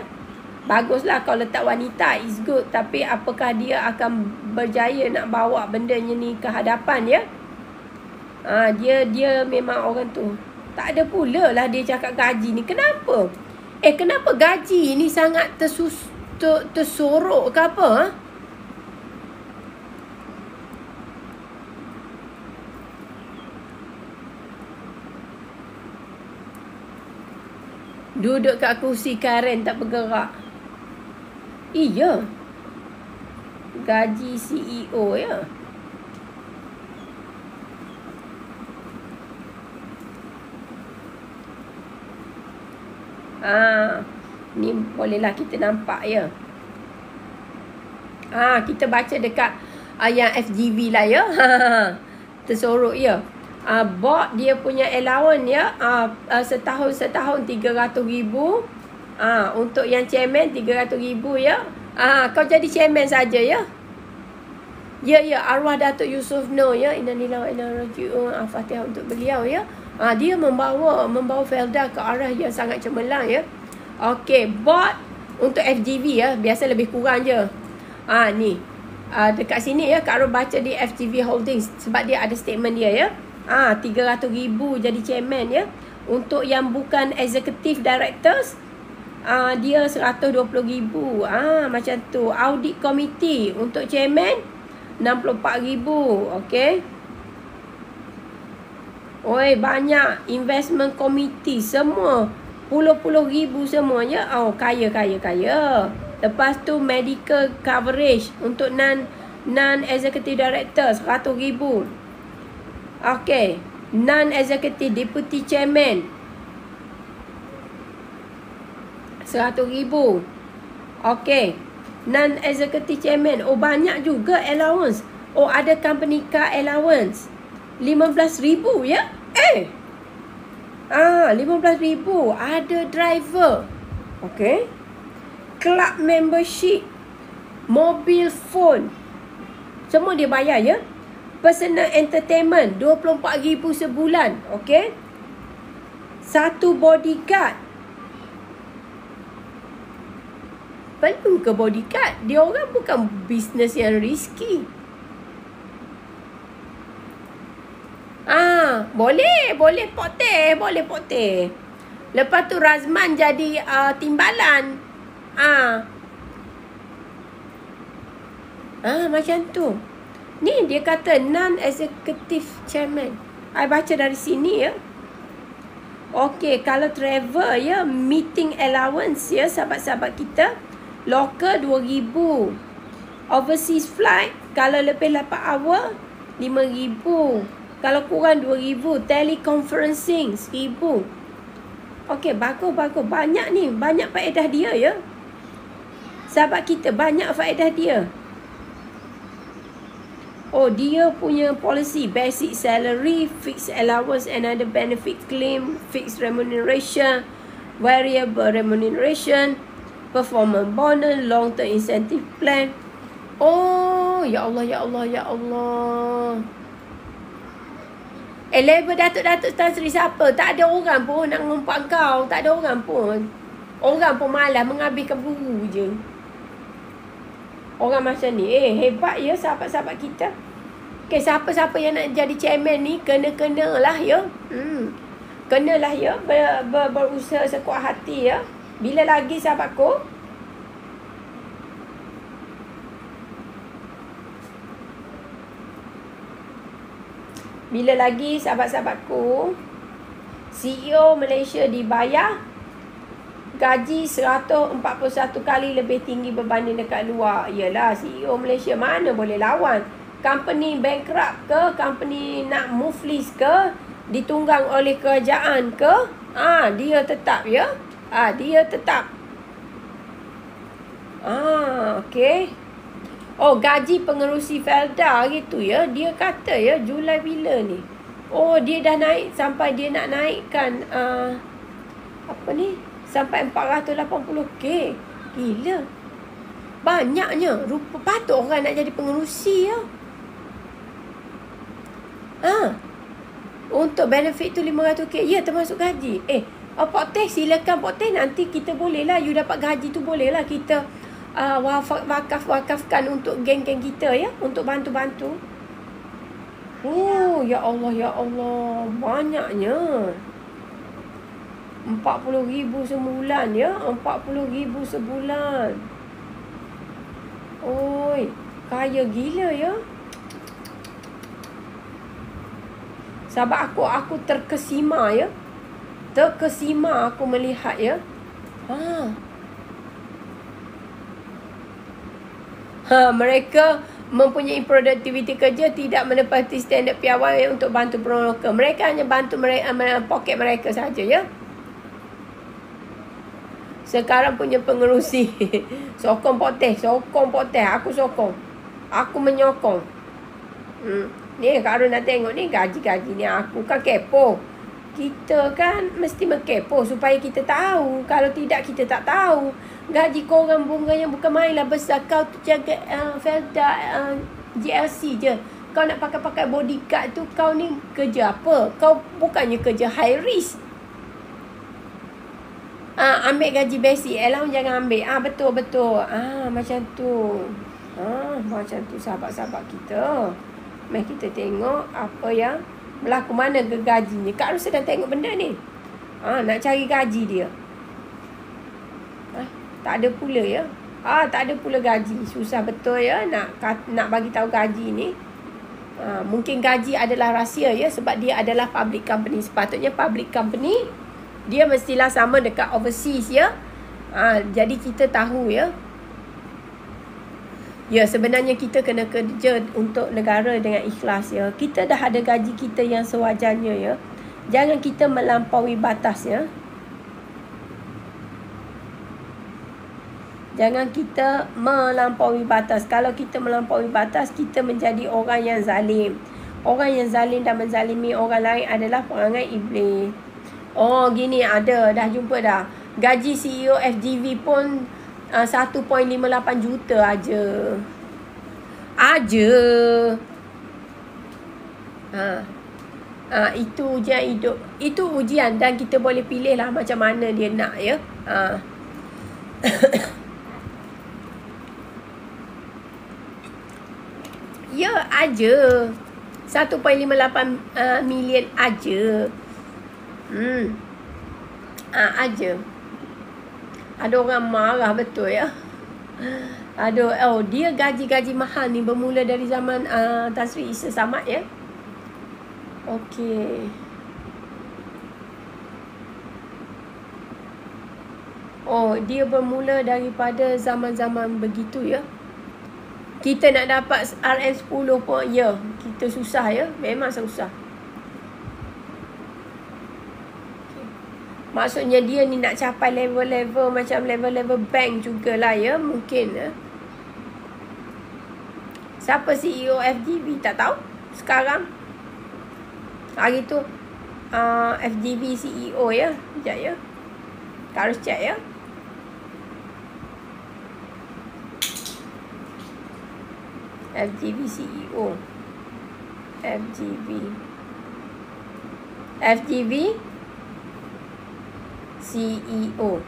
Baguslah kalau letak wanita, is good. Tapi apakah dia akan berjaya nak bawa bendanya ni ke hadapan ya? Dia memang orang tu. Tak ada pula lah dia cakap gaji ni. Kenapa? Kenapa gaji ni sangat tersorok ke apa? Duduk kat kursi Karen tak bergerak. Iya. Gaji CEO ya. Ni bolehlah kita nampak ya. Kita baca dekat yang FGV lah ya. Tersorok ya. Board dia punya allowance ya, setahun 300,000. Untuk yang chairman 300,000 ya. Kau jadi chairman saja ya. Ya, arwah Datuk Yusof Noh ya. Innalillahi wa inna ilaihi raji'un. Fatihah untuk beliau ya. Dia membawa Felda ke arah yang sangat cemerlang ya. Okey, board untuk FGV ya, biasa lebih kurang je. Ni. Dekat sini ya, Kak Ron baca di FGV Holdings sebab dia ada statement dia ya. 300,000 jadi chairman ya. Untuk yang bukan executive directors, dia 120,000. Macam tu. Audit committee untuk chairman 64,000. Okey. Oi, banyak. Investment committee semua puluh-puluh ribu semuanya. Kaya. Lepas tu medical coverage untuk non-executive director 100,000. Okey. Non-executive deputy chairman 100,000. Okey. Non-executive chairman. Banyak juga allowance. Ada company car allowance 15,000 ya. 15,000. Ada driver. Okey. Club membership, mobile phone, semua dia bayar ya. Personal entertainment 24,000 sebulan. Okey. 1 bodyguard. Perlu ke bodyguard? Dia orang bukan bisnes yang risky. Boleh poteh. Lepas tu Razman jadi timbalan. Macam tu. Ni dia kata non-executive chairman. I baca dari sini ya. Okey, kalau travel ya, meeting allowance ya sahabat-sahabat kita. Local 2,000. Overseas flight kalau lebih 8 hour 5,000. Kalau kurang 2,000. Teleconferencing 1,000. Okey, bagus. Banyak ni. Banyak faedah dia ya. Sahabat kita banyak faedah dia. Dia punya policy. Basic salary, fixed allowance and other benefit claim, fixed remuneration, variable remuneration, performance bonus, long term incentive plan. Ya Allah. Label Datuk Tan Sri siapa? Tak ada orang pun nak ngumpat kau. Tak ada orang pun. Orang pun malas menghabiskan buru je. Orang macam ni. Hebat ya sahabat-sahabat kita. Okay, siapa-siapa yang nak jadi chairman ni, kena-kenalah ya. Kenalah ya. Berusaha sekuat hati ya. Bila lagi sahabatku? Bila lagi sahabat-sahabatku? CEO Malaysia dibayar gaji 141 kali lebih tinggi berbanding dekat luar. Yalah, CEO Malaysia mana boleh lawan. Company bankrupt ke, company nak muflis ke, ditunggang oleh kerajaan ke, dia tetap ya. Dia tetap. Okey. Gaji pengerusi Felda gitu ya. Dia kata ya, Julai bila ni? Dia dah naik sampai dia nak naikkan sampai 480k. Gila. Banyaknya. Rupa patut orang nak jadi pengerusi ya. Untuk benefit tu 500k. Ya, termasuk gaji. Pak Teh, silakan Pak Teh. Nanti kita boleh lah. You dapat gaji tu boleh lah kita wakafkan untuk geng-geng kita ya. Untuk bantu-bantu. Ya Allah. Banyaknya. 40,000 sebulan ya. 40,000 sebulan. Kaya gila ya. Sahabat aku terkesima ya. Terkesima aku melihat ya. Mereka mempunyai produktiviti kerja tidak menepati standard piawai untuk bantu penolong. Mereka hanya bantu poket mereka saja ya. Sekarang punya pengerusi sokong poteh. Aku sokong. Aku menyokong. Ni kalau nak tengok ni gaji-gaji ni, aku kan kepo. Kita kan mesti mengepo supaya kita tahu. Kalau tidak kita tak tahu. Gaji korang bunga yang bukan mainlah besar. Kau tu jaga Felda GLC je. Kau nak pakai bodyguard tu, kau ni kerja apa? Kau bukannya kerja high risk. Ambil gaji basic, allowance jangan ambil. Betul. Macam tu. Macam tu sahabat-sahabat kita. Mari kita tengok apa yang berlaku, mana ke gajinya. Kak Ros sedang tengok benda ni. Nak cari gaji dia. Tak ada pula ya. Tak ada pula gaji. Susah betul ya nak bagi tahu gaji ni. Mungkin gaji adalah rahsia ya, sebab dia adalah public company. Sepatutnya public company dia mestilah sama dekat overseas ya. Jadi kita tahu ya. Ya, sebenarnya kita kena kerja untuk negara dengan ikhlas ya. Kita dah ada gaji kita yang sewajarnya ya. Jangan kita melampaui batas ya. Jangan kita melampaui batas. Kalau kita melampaui batas, kita menjadi orang yang zalim. Orang yang zalim dan menzalimi orang lain adalah perangai iblis. Gini ada. Dah jumpa dah. Gaji CEO FGV pun 1.58 juta aja. Itu ujian hidup. Itu ujian dan kita boleh pilih lah macam mana dia nak ya. Ya aja 1.58 million aja. Aja. Ada orang marah betul ya. Dia gaji-gaji mahal ni bermula dari zaman Tan Sri Isa Samad ya. Okey. Dia bermula daripada zaman-zaman begitu ya. Kita nak dapat RM10 pun ya, kita susah ya, memang susah. Maksudnya dia ni nak capai level-level macam level-level bank jugalah ya, mungkin ya. Siapa CEO FGV tak tahu sekarang. Hari tu FGV CEO ya. Sekejap ya. Tak harus check ya. FGV CEO. FGV CEO.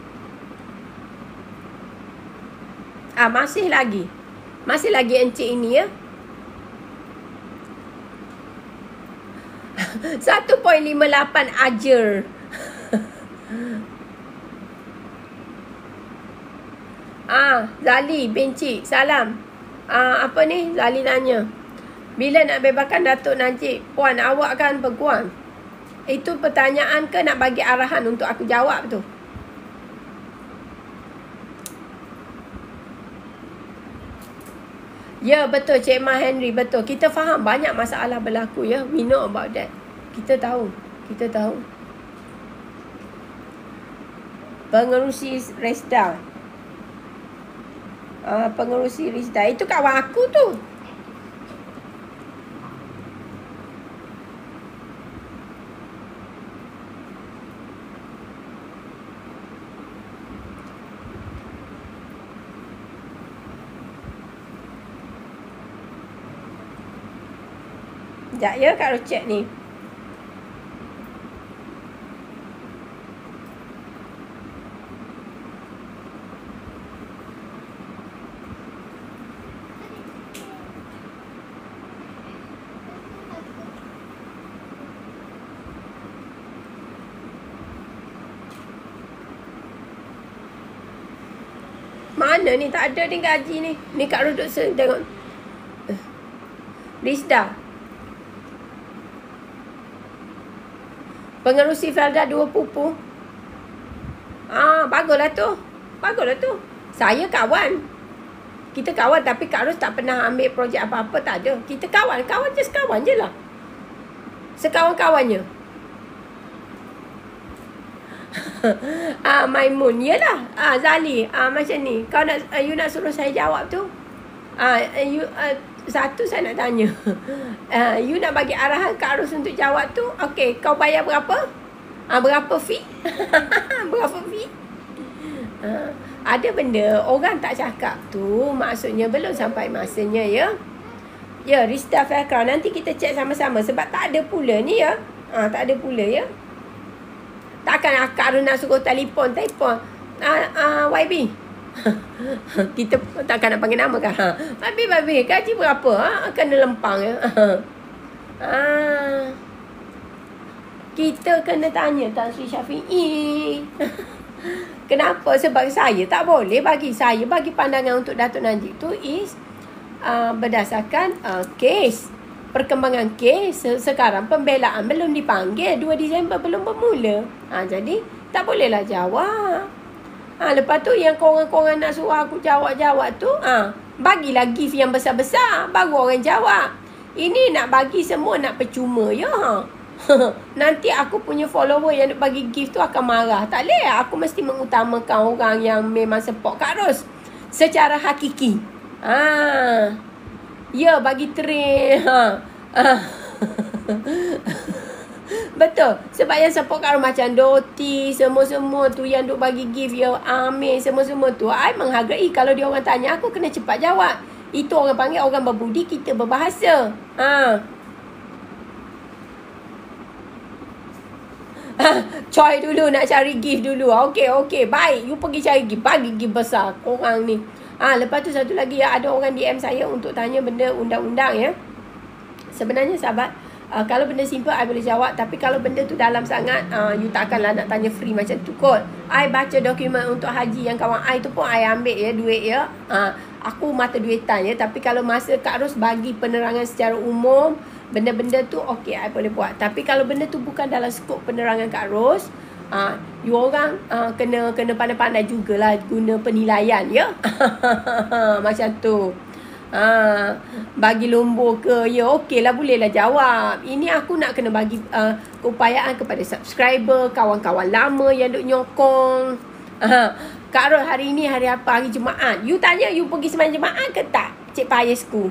Masih lagi encik ini ya. 1.58 ajar. Zali benci. Salam. Apa ni? Zali tanya. Bila nak bebaskan Datuk Najib? Puan, awak kan peguam. Itu pertanyaan ke nak bagi arahan untuk aku jawab tu? Ya, betul Cik Ma Henry, betul. Kita faham banyak masalah berlaku ya. We know about that. Kita tahu. Pengerusi Resda. Pengerusi Resda. Itu kawan aku tu. Sekejap ya, Kak Rocek ni. Mana ni? Tak ada ni gaji ni. Ni Kak Rodok tengok. Rizda. Pengerusi Felda 2 pupu. Baguslah tu. Saya kawan. Kita kawan tapi Kak Ros tak pernah ambil projek apa-apa, tak ada. Kita kawan je lah. Sekawan-kawannya. Maimun, yelah. Zali, macam ni. You nak suruh saya jawab tu? Satu saya nak tanya. You nak bagi arahan Kak Ros untuk jawab tu? Okey, kau bayar berapa? Berapa fee? Berapa fee? Ada benda orang tak cakap tu, maksudnya belum sampai masanya ya. Ya, Rizda Fakra, nanti kita cek sama-sama sebab tak ada pula ni ya. Tak ada pula ya. Takkan Kak Ros nak suruh telefon. YB. Kita takkan nak panggil nama kan. Babi, gaji berapa? Kena lempang ya. Kita kena tanya Tan Sri Syafiee. Kenapa? Sebab saya tak boleh bagi pandangan untuk Datuk Najib tu is berdasarkan kes. Perkembangan kes sekarang pembelaan belum dipanggil, 2 Disember belum bermula. Jadi tak bolehlah jawab. Lepas tu yang korang-korang nak suruh aku jawab tu, bagilah gift yang besar-besar baru orang jawab. Ini nak bagi semua nak percuma ya. Nanti aku punya follower yang nak bagi gift tu akan marah. Tak boleh, aku mesti mengutamakan orang yang memang support Kak Ros secara hakiki. Ya, bagi train. Betul. Sebab yang support Kak Ros macam Doti, semua-semua tu yang duk bagi gift ya, Amir, semua-semua tu, I menghargai. Kalau dia orang tanya, aku kena cepat jawab. Itu orang panggil orang berbudi, kita berbahasa. Choi dulu nak cari gift dulu. Okey. Baik, you pergi cari gift. Bagi gift besar korang ni. Lepas tu satu lagi ya, ada orang DM saya untuk tanya benda undang-undang ya. Sebenarnya sahabat, kalau benda simple I boleh jawab, tapi kalau benda tu dalam sangat, you takkanlah nak tanya free macam tu kot. I baca dokumen untuk haji yang kawan I tu pun I ambil ya duit ya. Aku mata duitan ya, tapi kalau masa Kak Ros bagi penerangan secara umum, benda-benda tu okey I boleh buat. Tapi kalau benda tu bukan dalam skop penerangan Kak Ros, you orang kena pandai-pandai jugalah guna penilaian ya. Macam tu. Bagi lombor ke ya, okey lah, bolehlah jawab. Ini aku nak kena bagi keupayaan kepada subscriber, kawan-kawan lama yang duk nyokong. Kak Ros hari ni hari apa? Hari Jumaat. You tanya you pergi sembahyang Jumaat ke tak? Cik Payesku.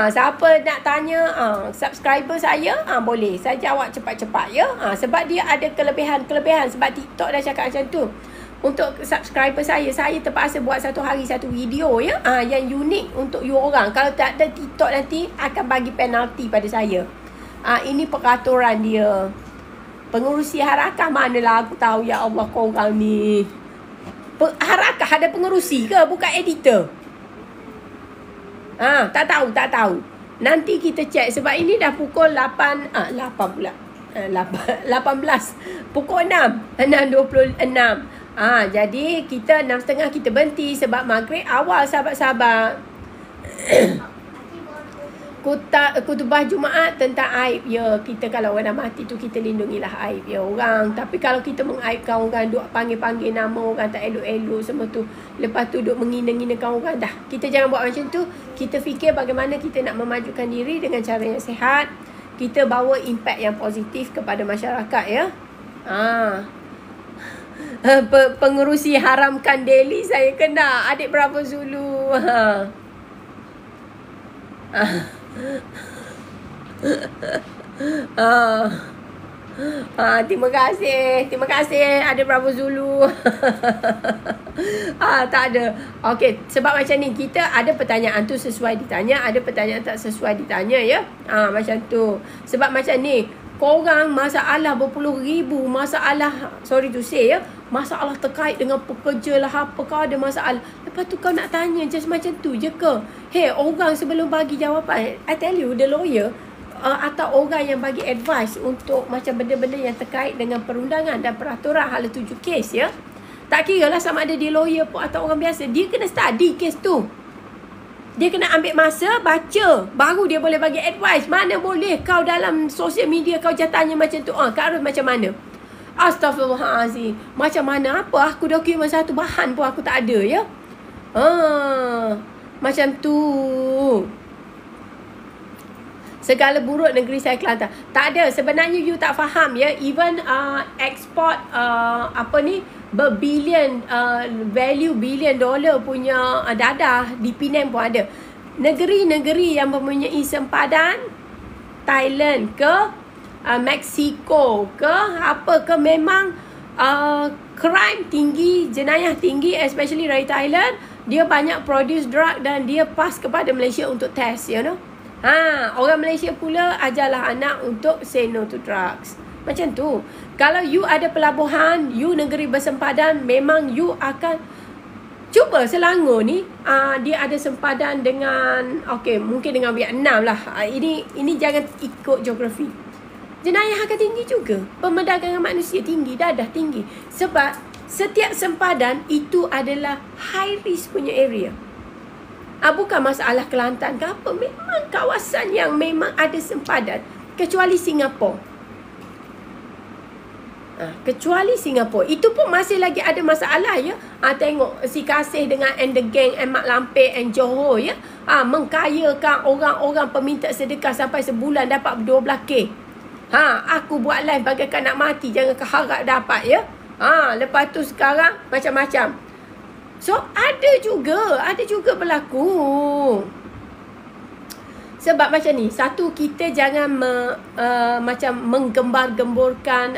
Siapa nak tanya subscriber saya, boleh saya jawab cepat-cepat ya. Sebab dia ada kelebihan. Sebab TikTok dah cakap macam tu. Untuk subscriber saya terpaksa buat satu hari satu video ya, yang unik untuk you orang. Kalau tak ada TikTok nanti akan bagi penalti pada saya. Ini peraturan dia. Pengurusi harakah manalah aku tahu ya Allah korang ni. Harakah ada pengurusi ke? Bukan editor. Tak tahu. Nanti kita cek sebab ini dah pukul 8 pula. 18. Pukul 6:26. Jadi kita 6:30 kita berhenti sebab maghrib awal sahabat-sahabat. Kutubah Jumaat tentang aib ya. Kita kalau orang dah mati tu kita lindungilah aib ya orang. Tapi kalau kita mengaibkan orang, duk panggil-panggil nama orang tak elok-elok semua tu, lepas tu duk menghina-hinakan orang, dah kita jangan buat macam tu. Kita fikir bagaimana kita nak memajukan diri dengan cara yang sihat. Kita bawa impact yang positif kepada masyarakat ya. Pengurusi haramkan daily saya kena. Adik berapa Zulu? Terima kasih ada berapa Zulu. Tak ada. Okey, sebab macam ni kita ada pertanyaan tu sesuai ditanya, ada pertanyaan tak sesuai ditanya ya. Macam tu. Sebab macam ni, korang masalah berpuluh ribu masalah, sorry to say ya, masalah terkait dengan pekerja lah, apakah ada masalah. Lepas tu kau nak tanya just macam tu je ke? Hey, orang sebelum bagi jawapan, I tell you, the lawyer atau orang yang bagi advice untuk macam benda-benda yang terkait dengan perundangan dan peraturan hala tuju kes ya. Tak kira lah sama ada dia lawyer pun atau orang biasa, dia kena study kes tu. Dia kena ambil masa, baca, baru dia boleh bagi advice. Mana boleh kau dalam sosial media kau je tanya macam tu. Kak Ros macam mana? Astaghfirullahalazim. Macam mana apa? Aku dokumen satu bahan pun aku tak ada ya. Macam tu. Segala buruk negeri saya Kelantan. Tak ada. Sebenarnya you tak faham ya. Even export berbilion value billion dollar punya dadah di Penang pun ada. Negeri-negeri yang mempunyai sempadan, Thailand ke Mexico ke apa ke, memang crime tinggi, jenayah tinggi, especially dari Thailand. Dia banyak produce drug dan dia pass kepada Malaysia untuk test, you know. Orang Malaysia pula ajarlah anak untuk say no to drugs. Macam tu. Kalau you ada pelabuhan, you negeri bersempadan, memang you akan Cuba Selangor ni dia ada sempadan dengan mungkin dengan Vietnam lah. Ini jangan ikut geografi. Jenayah akan tinggi juga. Pemerdagangan manusia tinggi, dadah tinggi. Sebab setiap sempadan itu adalah high risk punya area. Bukan masalah Kelantan ke apa. Memang kawasan yang memang ada sempadan. Kecuali Singapura. Kecuali Singapura. Itu pun masih lagi ada masalah ya. Tengok si Kasih dengan and the gang and Mak Lampir and Johor ya. Mengkayakan orang-orang peminta sedekah sampai sebulan dapat 12K. Aku buat live bagaikan nak mati. Jangan keharap dapat ya. Lepas tu sekarang macam-macam. So ada juga berlaku. Sebab macam ni, satu, kita jangan macam menggembar-gemburkan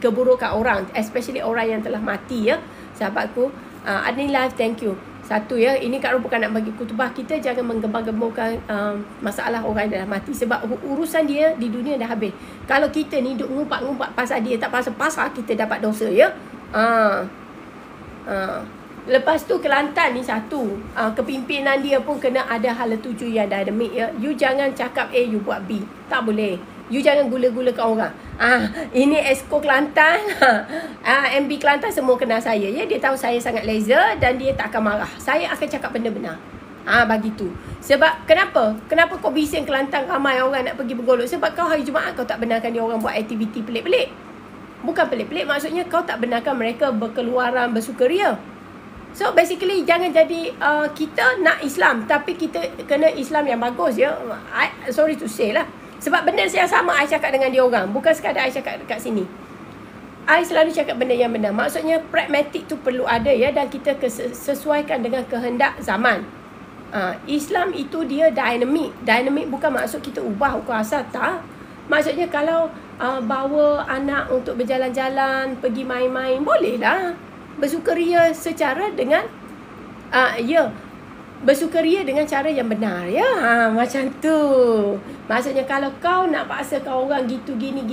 keburukan orang, especially orang yang telah mati ya. Sahabatku, Adni live, thank you. Satu ya, ini Kak Ros bukan nak bagi kutubah, kita jangan menggembar-gemburkan masalah orang yang dah mati. Sebab urusan dia di dunia dah habis. Kalau kita ni duk ngumpat-ngumpat pasal dia, tak pasal-pasal, kita dapat dosa ya. Lepas tu Kelantan ni satu, kepimpinan dia pun kena ada hala tuju yang dynamic ya. You jangan cakap A, you buat B. Tak boleh. You jangan gula-gulakan orang. Ini Esko Kelantan, MB Kelantan semua kenal saya ya. Dia tahu saya sangat laser dan dia tak akan marah. Saya akan cakap benda benar. Begitu. Sebab kenapa? Kenapa kau bising Kelantan ramai orang nak pergi bergolok? Sebab kau hari Jumaat kau tak benarkan dia orang buat aktiviti pelik-pelik. Bukan pelik-pelik, maksudnya kau tak benarkan mereka berkeluaran bersukaria. So basically jangan jadi kita nak Islam tapi kita kena Islam yang bagus ya. Sorry to say lah. Sebab benda yang sama I cakap dengan dia orang. Bukan sekadar I cakap dekat sini. I selalu cakap benda yang benar. Maksudnya pragmatik tu perlu ada ya. Dan kita sesuaikan dengan kehendak zaman. Islam itu dia dynamic. Dynamic bukan maksud kita ubah hukum asal. Tak. Maksudnya kalau bawa anak untuk berjalan-jalan, pergi main-main, boleh lah. Bersukaria secara dengan bersukaria dengan cara yang benar ya. Macam tu. Maksudnya kalau kau nak paksa kau orang gitu gini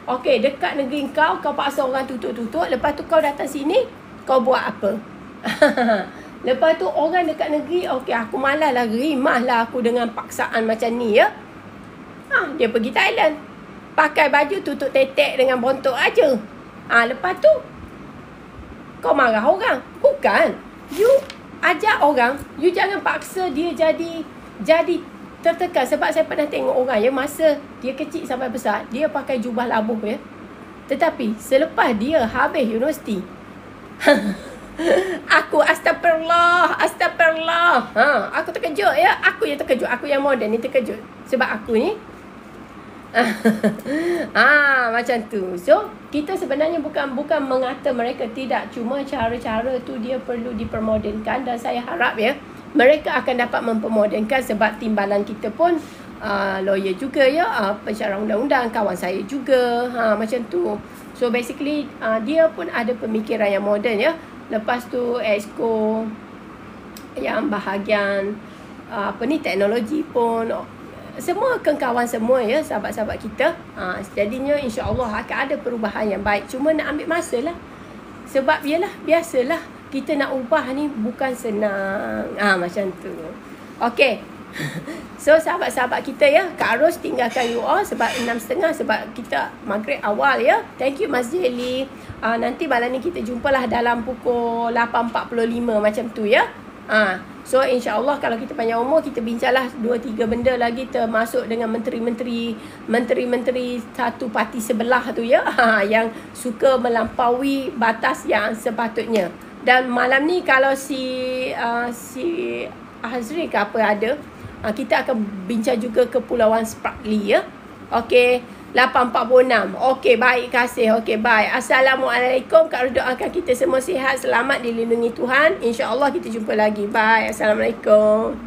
okey, dekat negeri kau paksa orang tutup, lepas tu kau datang sini kau buat apa? Lepas tu orang dekat negeri, okey aku malas lah, rimah lah aku dengan paksaan macam ni ya. Dia pergi Thailand, pakai baju tutup tetek dengan bontot aja. Lepas tu kau marah orang. Bukan. You ajak orang. You jangan paksa dia jadi tertekan. Sebab saya pernah tengok orang ya, masa dia kecil sampai besar, dia pakai jubah labuh ya. Tetapi selepas dia habis universiti, aku astagfirullah. Aku terkejut ya. Aku yang terkejut. Aku yang moden ni terkejut. Sebab aku ni macam tu. So kita sebenarnya bukan mengata mereka tidak, cuma cara-cara tu dia perlu dipermodenkan. Dan saya harap ya mereka akan dapat mempermodenkan. Sebab timbalan kita pun lawyer juga ya, pensyarah undang-undang, kawan saya juga macam tu. So basically dia pun ada pemikiran yang moden ya. Lepas tu Exco yang bahagian teknologi pun semua kawan semua ya, sahabat-sahabat kita. Jadinya insya-Allah akan ada perubahan yang baik. Cuma nak ambil masa lah. Sebab yalah, biasalah kita nak ubah ni bukan senang. Macam tu. Okey. So sahabat-sahabat kita ya, Kak Ros tinggalkan you all sebab 6.30, sebab kita maghrib awal ya. Thank you Mas Jelly. Nanti malam ni kita jumpalah dalam pukul 8.45 macam tu ya. So insya-Allah kalau kita panjang umur, kita bincanglah 2-3 benda lagi, termasuk dengan menteri-menteri satu parti sebelah tu ya, yang suka melampaui batas yang sepatutnya. Dan malam ni kalau si Hazri ke apa ada, kita akan bincang juga Kepulauan Spratly ya. Okey. 8.46. Okey, baik, kasih. Okey, baik. Assalamualaikum. Kak Ros doakan kita semua sihat, selamat, dilindungi Tuhan. InsyaAllah kita jumpa lagi. Bye. Assalamualaikum.